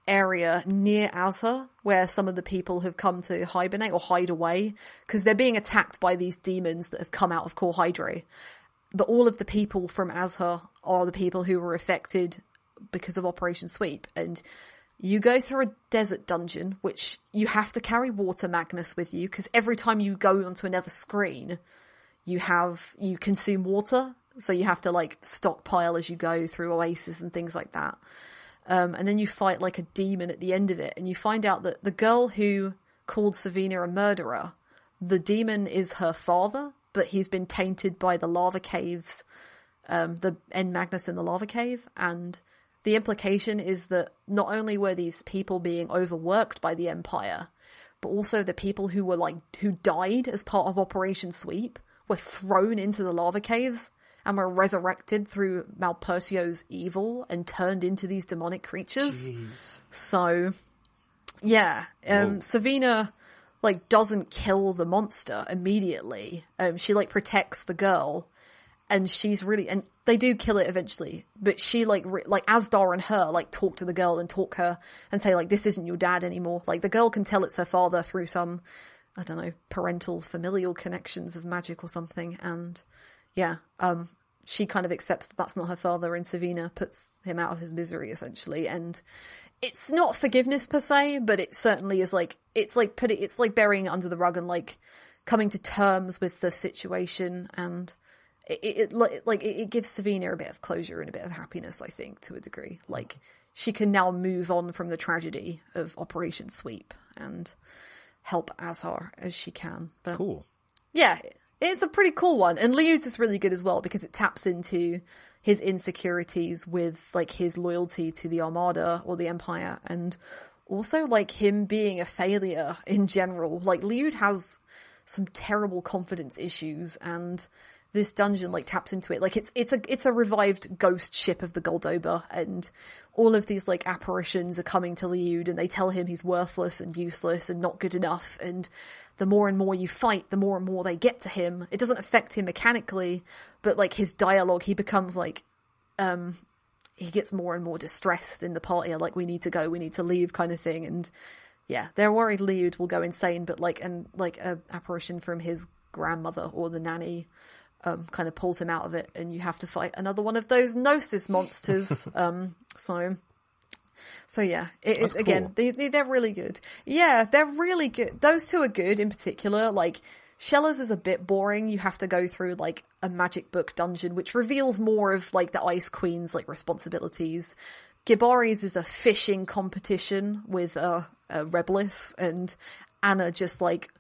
area near Azhar where some of the people have come to hibernate or hide away because they're being attacked by these demons that have come out of Core Hydra. But all of the people from Azhar are the people who were affected because of Operation Sweep, and you go through a desert dungeon, which you have to carry Water Magnus with you, because every time you go onto another screen, you consume water, so you have to, like, stockpile as you go through oases and things like that. And then you fight, like, a demon at the end of it, and you find out that the girl who called Savina a murderer, the demon is her father, but he's been tainted by the lava caves, the N Magnus in the lava cave, and the implication is that not only were these people being overworked by the Empire, but also the people who died as part of Operation Sweep were thrown into the lava caves and were resurrected through Malpercio's evil and turned into these demonic creatures. Jeez. So, yeah, Savina, like, doesn't kill the monster immediately. She, like, protects the girl, and she's really... and they do kill it eventually, but she, like Asdar and her, like, talk to the girl and talk her and say, like, this isn't your dad anymore. Like, the girl can tell it's her father through some, I don't know, parental, familial connections of magic or something. And, yeah, she kind of accepts that that's not her father, and Savina puts him out of his misery, essentially. And it's not forgiveness per se, but it certainly is, like, it's like burying it under the rug and, like, coming to terms with the situation, and it gives Savina a bit of closure and a bit of happiness, I think, to a degree. Like, she can now move on from the tragedy of Operation Sweep and help Azhar as she can. But, cool. Yeah, it's a pretty cool one. And Leavitt is really good as well, because it taps into his insecurities with, like, his loyalty to the Armada or the Empire, and also, like, him being a failure in general. Like, Leavitt has some terrible confidence issues, and this dungeon, like, taps into it. Like, it's a revived ghost ship of the Goldoba, and all of these, like, apparitions are coming to Leavitt, and they tell him he's worthless and useless and not good enough, and the more and more you fight, the more and more they get to him. It doesn't affect him mechanically, but, like, his dialogue, he becomes, like, he gets more and more distressed in the party, like, we need to go, we need to leave, kind of thing, and yeah, they're worried Leavitt will go insane, but, like, a apparition from his grandmother or the nanny kind of pulls him out of it, and you have to fight another one of those Gnosis monsters. So yeah, cool. Again, they're really good. Yeah, they're really good. Those two are good in particular. Like, Shella's is a bit boring. You have to go through, like, a magic book dungeon, which reveals more of, like, the Ice Queen's, like, responsibilities. Gibari's is a fishing competition with Reblis, and Anna just like,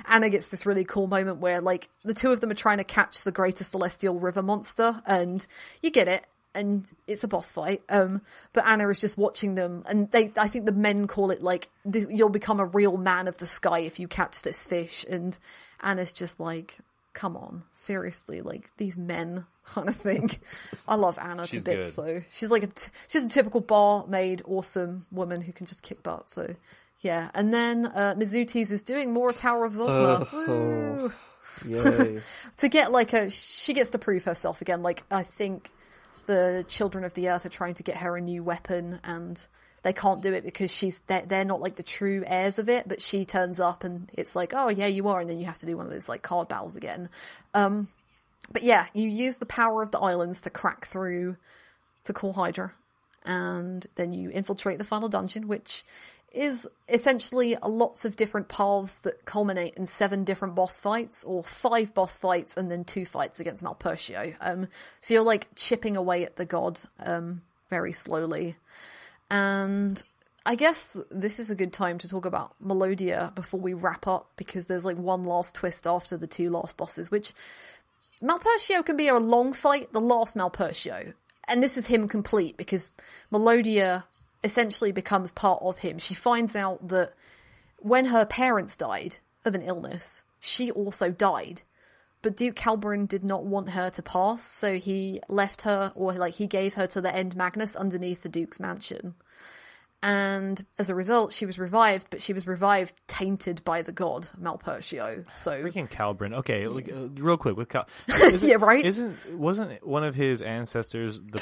Anna gets this really cool moment where like the two of them are trying to catch the greater celestial river monster, and you get it. And it's a boss fight. But Anna is just watching them, and I think the men call it like, you'll become a real man of the sky if you catch this fish. And Anna's just like, come on, seriously, like these men kind of thing. I love Anna to bits though. She's like she's a typical barmaid, awesome woman who can just kick butt. So yeah. And then Mizuti's is doing more Tower of Zosma. Yay. To get like she gets to prove herself again. Like I think the Children of the Earth are trying to get her a new weapon, and they can't do it because they're not like the true heirs of it, but she turns up and it's like, oh yeah, you are, and then you have to do one of those like card battles again. But yeah, you use the power of the islands to crack through to Core Hydra, and then you infiltrate the final dungeon, which is essentially lots of different paths that culminate in 7 different boss fights, or 5 boss fights and then 2 fights against Malpertio. So you're like chipping away at the god very slowly. And I guess this is a good time to talk about Melodia before we wrap up, because there's like one last twist after the 2 last bosses, which Malpertio can be a long fight, the last Malpertio. And this is him complete, because Melodia essentially becomes part of him. She finds out that when her parents died of an illness, she also died. But Duke Calberin did not want her to pass, so he left her, or like he gave her to the End Magnus underneath the Duke's mansion. And as a result, she was revived, but she was revived tainted by the god Malpertio. So freaking Calberin. Okay, real quick with yeah, right. Wasn't one of his ancestors the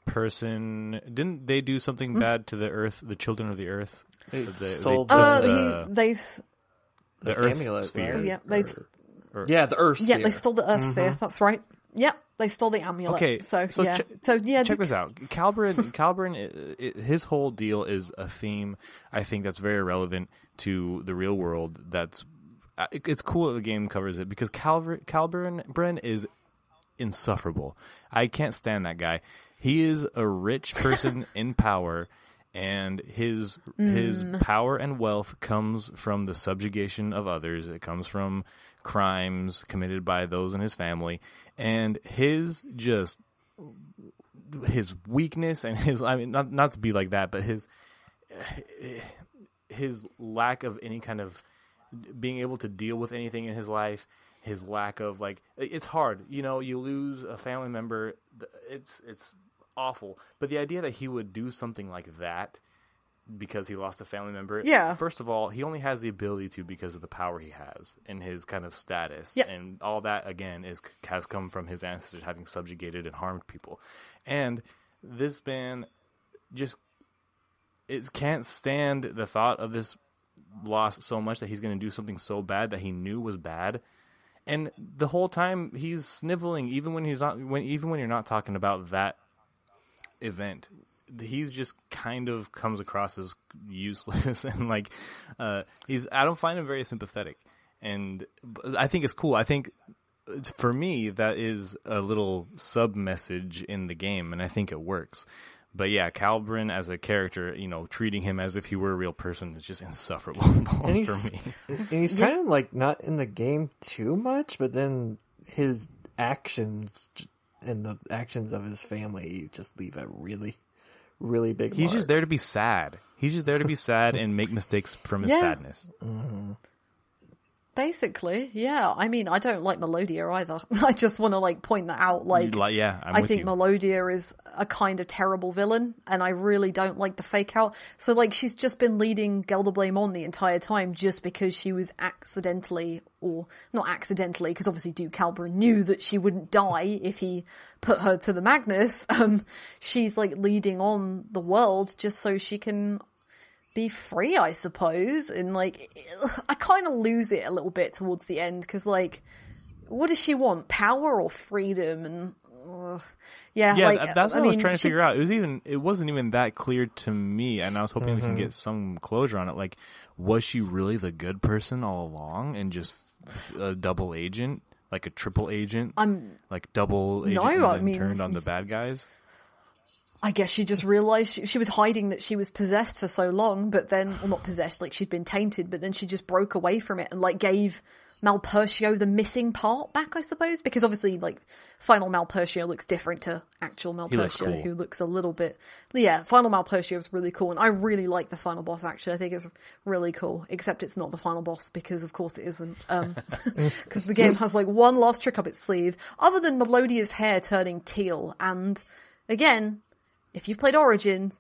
person? Didn't they do something bad to the Earth, the children of the Earth? They stole the Earth amulet, sphere. right? Yeah, the Earth sphere. Yeah, they stole the Earth sphere. That's right. Yep, they stole the amulet. Okay, so yeah. Check this out. Calberin, his whole deal is a theme. I think that's very relevant to the real world. It's cool that the game covers it, because Calberin is insufferable. I can't stand that guy. He is a rich person in power, and his power and wealth comes from the subjugation of others. It comes from crimes committed by those in his family, and his weakness and his, I mean, not to be like that, but his lack of any kind of being able to deal with anything in his life, his lack of like, it's hard, you lose a family member, it's awful. But the idea that he would do something like that because he lost a family member. Yeah. First of all, he only has the ability to because of the power he has and his kind of status. Yep. And all that, again, has come from his ancestors having subjugated and harmed people. And this man just can't stand the thought of this loss so much that he's going to do something so bad that he knew was bad. And the whole time he's sniveling, even when you're not talking about that event. He's just kind of comes across as useless, and like I don't find him very sympathetic, and I think it's cool. I think for me that is a little sub message in the game, and I think it works. But yeah, Calberin as a character, treating him as if he were a real person is just insufferable for me. And he's kind of like not in the game too much, but then his actions and the actions of his family just leave a really, really big mark. He's just there to be sad. He's just there to be sad and make mistakes from his sadness. Mm-hmm. Basically, yeah. I mean, I don't like Melodia either. I just want to point that out. I think Melodia is a kind of terrible villain, and I really don't like the fake out. So she's just been leading Gelderblame on the entire time just because she was accidentally, or not accidentally, because obviously Duke Calberin knew that she wouldn't die if he put her to the Magnus. She's leading on the world just so she can be free, I suppose. And I kind of lose it a little bit towards the end, because what does she want? Power or freedom? And that's what I was trying to figure out. It wasn't even that clear to me, and I was hoping we can get some closure on it. Was she really the good person all along and just a double agent, like a triple agent, double agent, and then turned on the bad guys? I guess she just realised she was hiding that she was possessed for so long, but then, well, not possessed, like she'd been tainted, but then she just broke away from it and like gave Malpertio the missing part back, I suppose, because obviously like final Malpertio looks different to actual Malpertio, cool. who looks a little bit, final Malpertio is really cool, and I really like the final boss. Actually, I think it's really cool, except it's not the final boss, because of course it isn't, because the game has like one last trick up its sleeve other than Melodia's hair turning teal. And again, if you've played Origins,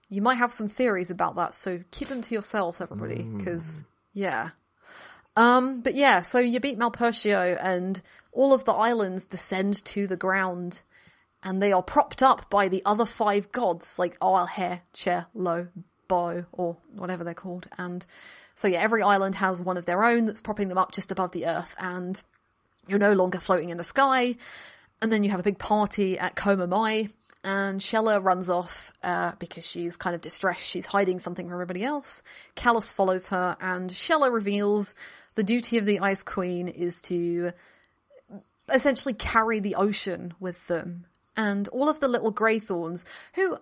you might have some theories about that, so keep them to yourself, everybody, because but yeah, so you beat Malpertio and all of the islands descend to the ground, and they are propped up by the other 5 gods, like Oil, Hair, Chair, Lo, Bo, or whatever they're called. And so yeah, every island has one of their own that's propping them up just above the earth, and you're no longer floating in the sky. And then you have a big party at Koma Mai, and Shella runs off because she's kind of distressed. She's hiding something from everybody else. Callus follows her, and Shella reveals the duty of the Ice Queen is to essentially carry the ocean with them. And all of the little Greythorns, who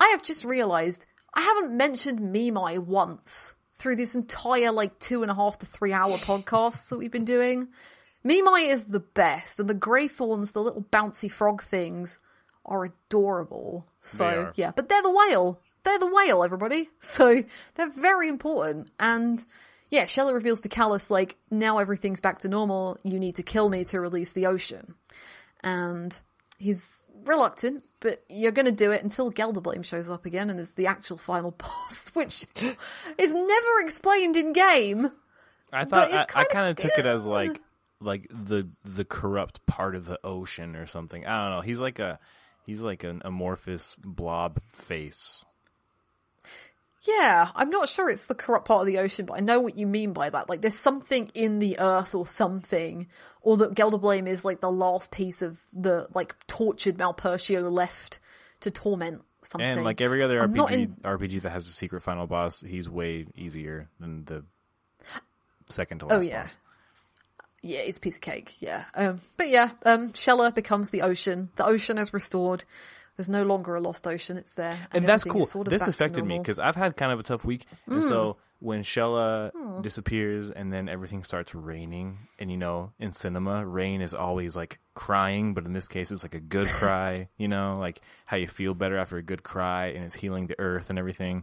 I have just realised I haven't mentioned Mimai once through this entire like 2.5 to 3 hour podcasts that we've been doing. Mimai is the best, and the Greythorns, the little bouncy frog things, are adorable. So yeah, but they're the whale. They're the whale, everybody. So they're very important. And yeah, Shella reveals to Callus, like, now everything's back to normal, you need to kill me to release the ocean. And he's reluctant, but you're going to do it until Gelderblame shows up again and is the actual final boss, which is never explained in game. I thought I kind of took it as like the corrupt part of the ocean or something. I don't know. He's like an amorphous blob face. Yeah, I'm not sure it's the corrupt part of the ocean, but I know what you mean by that. Like, there's something in the earth or something, or that Gelderblame is, like, the last piece of the, like, tortured Malpertio left to torment something. And, like, every other RPG that has a secret final boss, he's way easier than the second to last boss. Yeah, it's a piece of cake, yeah. But yeah, Shella becomes the ocean. The ocean is restored. There's no longer a lost ocean, it's there. And that's cool. Sort of this affected me, because I've had kind of a tough week. And so when Shella disappears and then everything starts raining, and you know, in cinema, rain is always like crying, but in this case it's like a good cry, you know, like how you feel better after a good cry, and it's healing the earth and everything.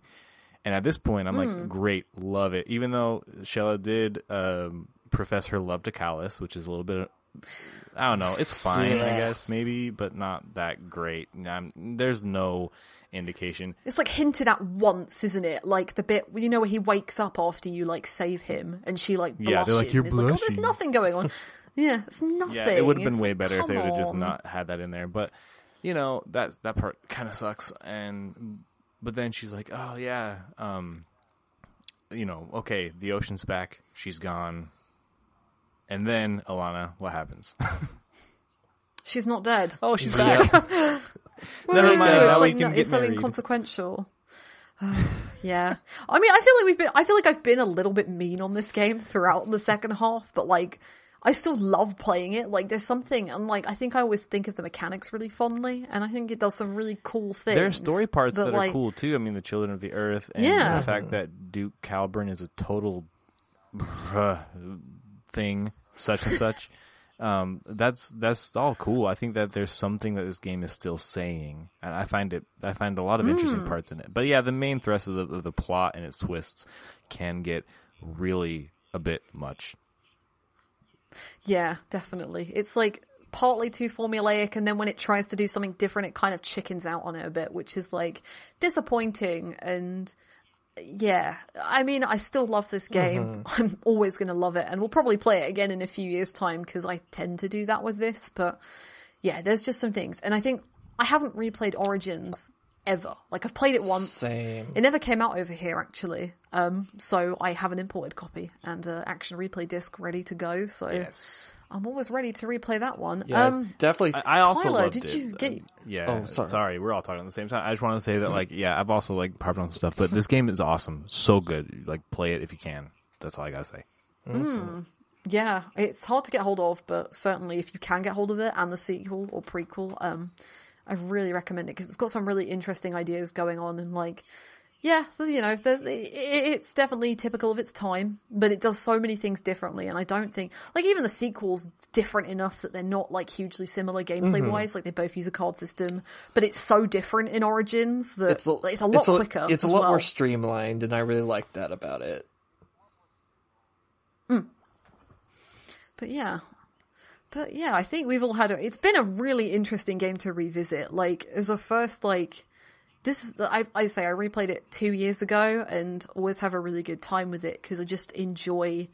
And at this point, I'm like, great, love it. Even though Shella did profess her love to Callus, which is a little bit... I don't know. It's fine, I guess, maybe, but not that great. There's no indication. It's like hinted at once, isn't it? Like the bit, you know, where he wakes up after you like save him, and she like blushes. Yeah, they're like, you're blushing. Like, oh, there's nothing going on. Yeah, it's nothing. Yeah, it would have been way like, better if they would have just not had that in there. But you know, that part kind of sucks. But then she's like, oh yeah, you know, okay, the ocean's back. She's gone. And then, Alana, what happens? She's not dead. Oh, she's back. Never mind. It's so inconsequential. Yeah. I mean, I feel like I've been a little bit mean on this game throughout the second half, but like, I still love playing it. Like, there's something, and like, I think I always think of the mechanics really fondly, and I think it does some really cool things. There are story parts that are cool too. I mean, the Children of the Earth, and the fact that Duke Calburn is a total thing, such and such. That's all cool. I think that there's something that this game is still saying, and I find a lot of interesting parts in it. But yeah, the main thrust of the plot and its twists can get really a bit much. Yeah, definitely. It's like partly too formulaic, and then when it tries to do something different, it kind of chickens out on it a bit, which is like disappointing. And yeah, I mean, I still love this game. I'm always going to love it, and we'll probably play it again in a few years' time, because I tend to do that with this. But yeah, there's just some things. And I think I haven't replayed Origins ever. Like, I've played it once. Same. It never came out over here, actually. So I have an imported copy and an action replay disc ready to go. So yes. I'm always ready to replay that one. Yeah, definitely. I also Tyler, loved did it. you get... Yeah. Oh, sorry. We're all talking at the same time. I just want to say that, like, yeah, I've also, like, harped on some stuff, but this game is awesome. So good. Like, play it if you can. That's all I gotta say. Yeah, it's hard to get hold of, but certainly if you can get hold of it and the sequel or prequel, I really recommend it because it's got some really interesting ideas going on, and like, yeah, you know, it's definitely typical of its time, but it does so many things differently, and I don't think, like, even the sequel's different enough that they're not, like, hugely similar gameplay-wise, like, they both use a card system, but it's so different in Origins that it's a lot quicker. It's a lot more streamlined, and I really like that about it. But yeah, I think we've all had it's been a really interesting game to revisit, like, as a first, like, I replayed it 2 years ago and always have a really good time with it because I just enjoy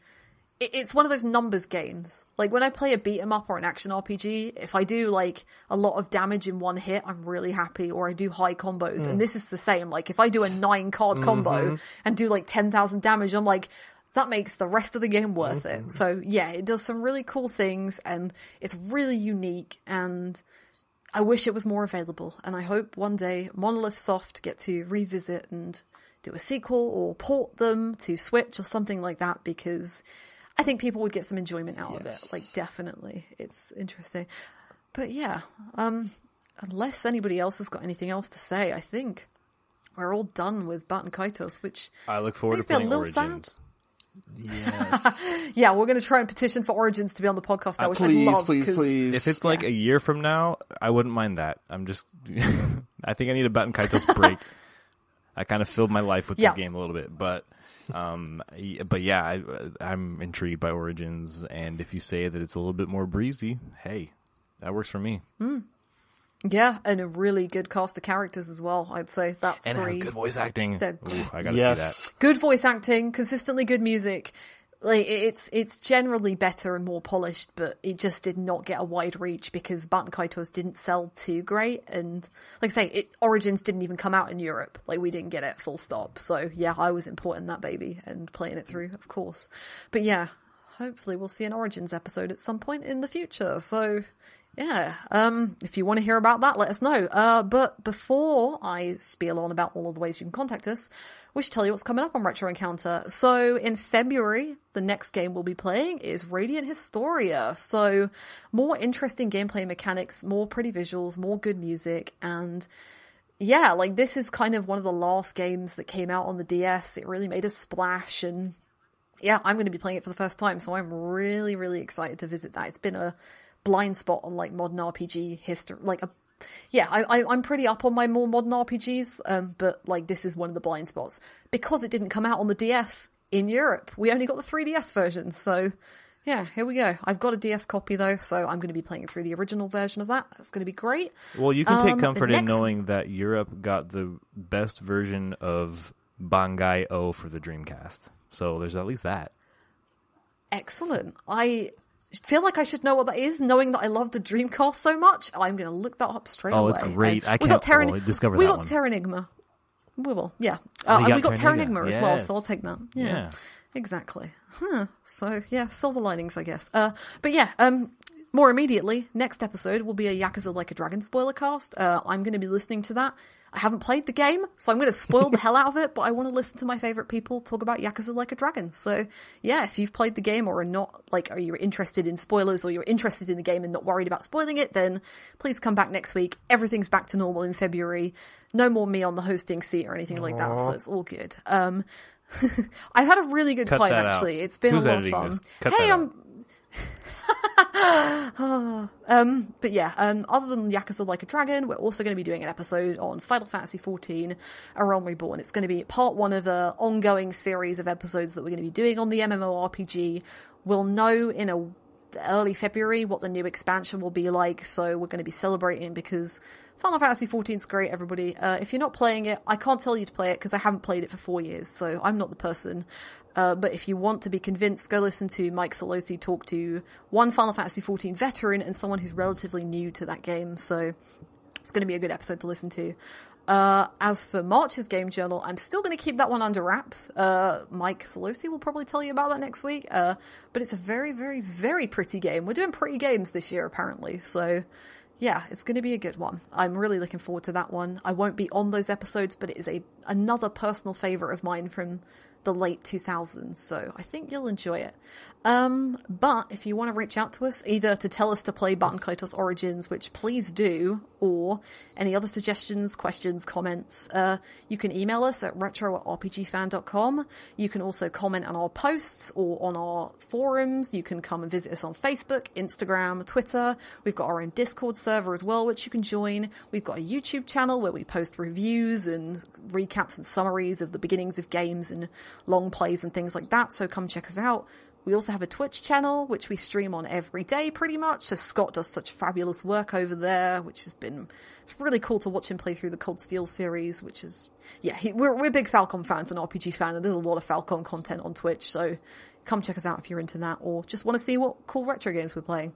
it. It's one of those numbers games. Like when I play a beat 'em up or an action RPG, if I do like a lot of damage in one hit, I'm really happy, or I do high combos. And this is the same. Like if I do a 9 card combo and do like 10,000 damage, I'm like, that makes the rest of the game worth it. So yeah, it does some really cool things and it's really unique, and I wish it was more available, and I hope one day Monolith Soft get to revisit and do a sequel or port them to Switch or something like that, because I think people would get some enjoyment out of it. Like, definitely. It's interesting. But yeah, unless anybody else has got anything else to say, I think we're all done with Baten Kaitos, which I look forward to playing Origins. Yes. Yeah, we're going to try and petition for Origins to be on the podcast now, which please, I'd love. Please. If it's like a year from now, I wouldn't mind that. I'm just, I think I need a Baten Kaitos break. I kind of filled my life with this game a little bit, but yeah, I'm intrigued by Origins, and if you say that it's a little bit more breezy, hey, that works for me. Yeah, and a really good cast of characters as well, I'd say. That's and it has good voice acting. Ooh, I gotta see that. Good voice acting, consistently good music. Like, it's generally better and more polished, but it just did not get a wide reach because Baten Kaitos didn't sell too great, and like I say, Origins didn't even come out in Europe. Like, we didn't get it, full stop. So yeah, I was importing that baby and playing it through, of course. But yeah, hopefully we'll see an Origins episode at some point in the future. So yeah, if you want to hear about that, let us know. But before I spiel on about all of the ways you can contact us, we should tell you what's coming up on Retro Encounter. So in February, the next game we'll be playing is Radiant Historia. So more interesting gameplay mechanics, more pretty visuals, more good music, and yeah, like this is kind of one of the last games that came out on the DS. It really made a splash, and yeah, I'm going to be playing it for the first time, so I'm really, really excited to visit that. It's been a blind spot on like modern RPG history, like I'm pretty up on my more modern RPGs, but like this is one of the blind spots because it didn't come out on the DS in Europe. We only got the 3DS version, so yeah, here we go. I've got a DS copy though, so I'm going to be playing through the original version of that. That's going to be great. Well, you can take comfort in knowing that Europe got the best version of Bangai O for the Dreamcast, so there's at least that. Excellent. I feel like I should know what that is, knowing that I love the Dreamcast so much. I'm going to look that up straight away. Oh, it's great. I can't discover that one. We got Terranigma. We will, yeah. And we got Terranigma as well, so I'll take that. Yeah. Exactly. So, yeah, silver linings, I guess. But yeah, more immediately, next episode will be a Yakuza Like a Dragon spoiler cast. I'm going to be listening to that. I haven't played the game, so I'm going to spoil the hell out of it, but I want to listen to my favourite people talk about Yakuza Like a Dragon. So, yeah, if you've played the game or are you interested in spoilers, or you're interested in the game and not worried about spoiling it, then please come back next week. Everything's back to normal in February. No more me on the hosting seat or anything like that, so it's all good. I've had a really good time, actually. It's been a lot of fun. But yeah, other than Yakuza Like a Dragon, we're also going to be doing an episode on Final Fantasy XIV, A Realm Reborn. It's going to be part one of an ongoing series of episodes that we're going to be doing on the MMORPG. We'll know in early February what the new expansion will be like, so we're going to be celebrating because Final Fantasy XIV is great, everybody. If you're not playing it, I can't tell you to play it because I haven't played it for 4 years, so I'm not the person. But if you want to be convinced, go listen to Mike Solosi talk to one Final Fantasy XIV veteran and someone who's relatively new to that game, so it's going to be a good episode to listen to. As for March's game journal, I'm still going to keep that one under wraps. Mike Solosi will probably tell you about that next week, but it's a very, very, very pretty game. We're doing pretty games this year, apparently, so yeah, it's going to be a good one. I'm really looking forward to that one. I won't be on those episodes, but it is another personal favourite of mine from the late 2000s, so I think you'll enjoy it. But if you want to reach out to us, either to tell us to play Baten Kaitos Origins, which please do, or any other suggestions, questions, comments, you can email us at retro@rpgfan.com. You can also comment on our posts or on our forums. You can come and visit us on Facebook, Instagram, Twitter. We've got our own Discord server as well, which you can join. We've got a YouTube channel where we post reviews and recaps and summaries of the beginnings of games and long plays and things like that, so come check us out. We also have a Twitch channel, which we stream on every day pretty much, so Scott does such fabulous work over there, which has been, it's really cool to watch him play through the Cold Steel series, which is, yeah, we're big Falcon fans and RPG fan, and there's a lot of Falcon content on Twitch, so come check us out if you're into that, or just want to see what cool retro games we're playing.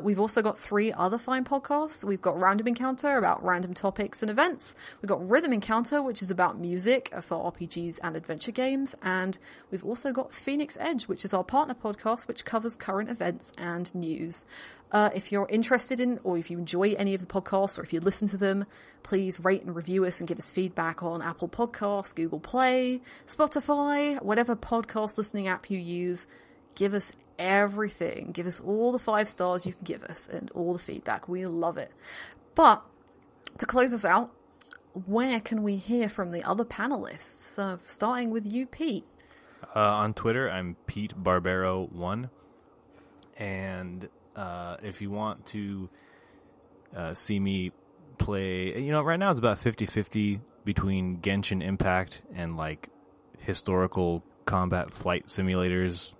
We've also got 3 other fine podcasts. We've got Random Encounter, about random topics and events. We've got Rhythm Encounter, which is about music for RPGs and adventure games. And we've also got Phoenix Edge, which is our partner podcast, which covers current events and news. If you're interested in, or if you enjoy any of the podcasts, or if you listen to them, please rate and review us and give us feedback on Apple Podcasts, Google Play, Spotify, whatever podcast listening app you use. Give us everything. Give us all the 5 stars you can give us and all the feedback. We love it. But to close us out, where can we hear from the other panelists? Starting with you, Pete. On Twitter, I'm Pete Barbero1. And if you want to see me play, right now it's about 50-50 between Genshin Impact and like historical combat flight simulators.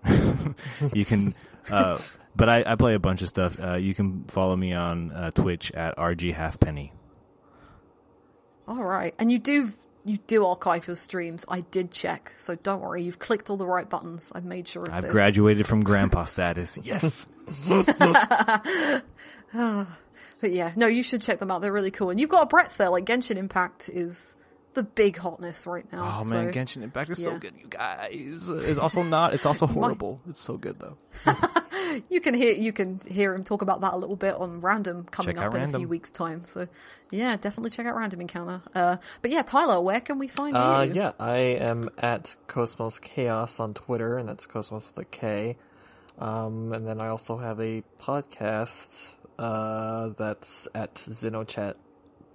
You can, but I play a bunch of stuff. You can follow me on Twitch at RGHalfpenny. All right, and you do archive your streams. I did check, so don't worry. You've clicked all the right buttons. I've made sure of I've this. graduated from grandpa status. Yes. But yeah, no, you should check them out. They're really cool. And you've got a breadth there. Like, Genshin Impact is the big hotness right now. Oh man, Genshin Impact is so good, you guys. It's also not. It's also horrible. It's so good though. You can hear him talk about that a little bit on Random coming up in a few weeks' time. So yeah, definitely check out Random Encounter. But yeah, Tyler, where can we find you? Yeah, I am at Cosmos Chaos on Twitter, and that's Cosmos with a K. And then I also have a podcast that's at XenoChat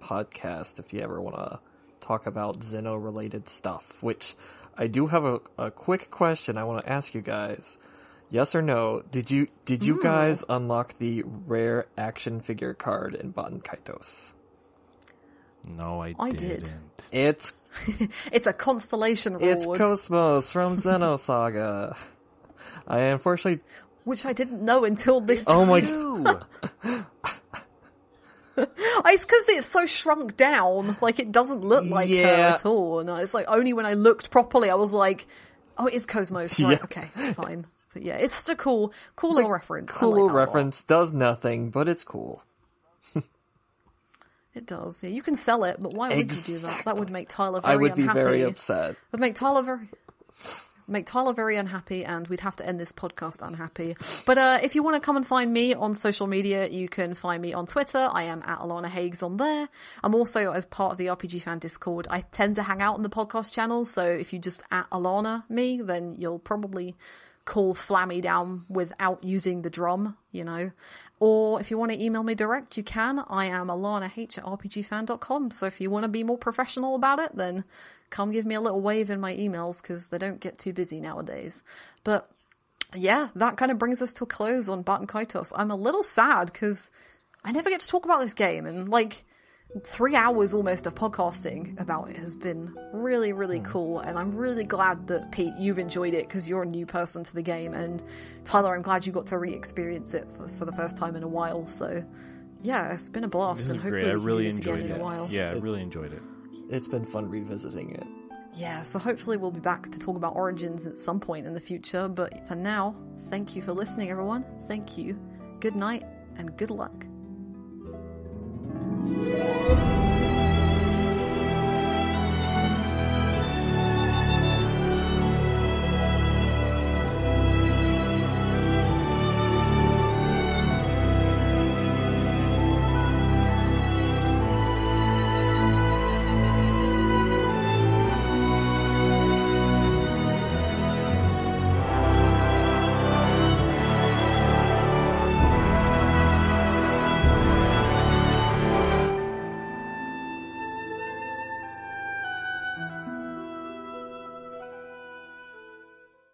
Podcast if you ever want to talk about Xeno related stuff, which I do have a quick question I want to ask you guys. Yes or no, did you guys unlock the rare action figure card in Baten Kaitos? No, I did. It's it's a constellation reward. It's Cosmos from Xenosaga. I unfortunately, which I didn't know until this time. Oh my god. It's because it's so shrunk down, like it doesn't look like her at all. No, it's like only when I looked properly, I was like, "Oh, it is Cosmos." Right? Okay, fine. But yeah, it's just a cool little reference. Cool little reference. Does nothing, but it's cool. It does. Yeah, you can sell it, but why would you do that? That would make Tyler very unhappy. I would be very upset. It would make Tyler very unhappy, and we'd have to end this podcast unhappy. But if you want to come and find me on social media, you can find me on Twitter. I am at Alana Hagues on there. I'm also, as part of the RPG Fan Discord, I tend to hang out on the podcast channel, so if you just at Alana me, then you'll probably call Flammy down without using the drum, Or if you want to email me direct, you can. I am alanah@rpgfan.com, so if you want to be more professional about it, then come give me a little wave in my emails, because they don't get too busy nowadays. But yeah, that kind of brings us to a close on Baten Kaitos. I'm a little sad, because I never get to talk about this game, and 3 hours almost of podcasting about it has been really, really cool, and I'm really glad that, Pete, you've enjoyed it, because you're a new person to the game, and Tyler, I'm glad you got to re-experience it for the first time in a while, so yeah, it's been a blast, and hopefully we can do this again in a while. Yeah, I really enjoyed it. It's been fun revisiting it. Yeah, so hopefully we'll be back to talk about Origins at some point in the future, but for now, thank you for listening, everyone. Thank you, good night, and good luck.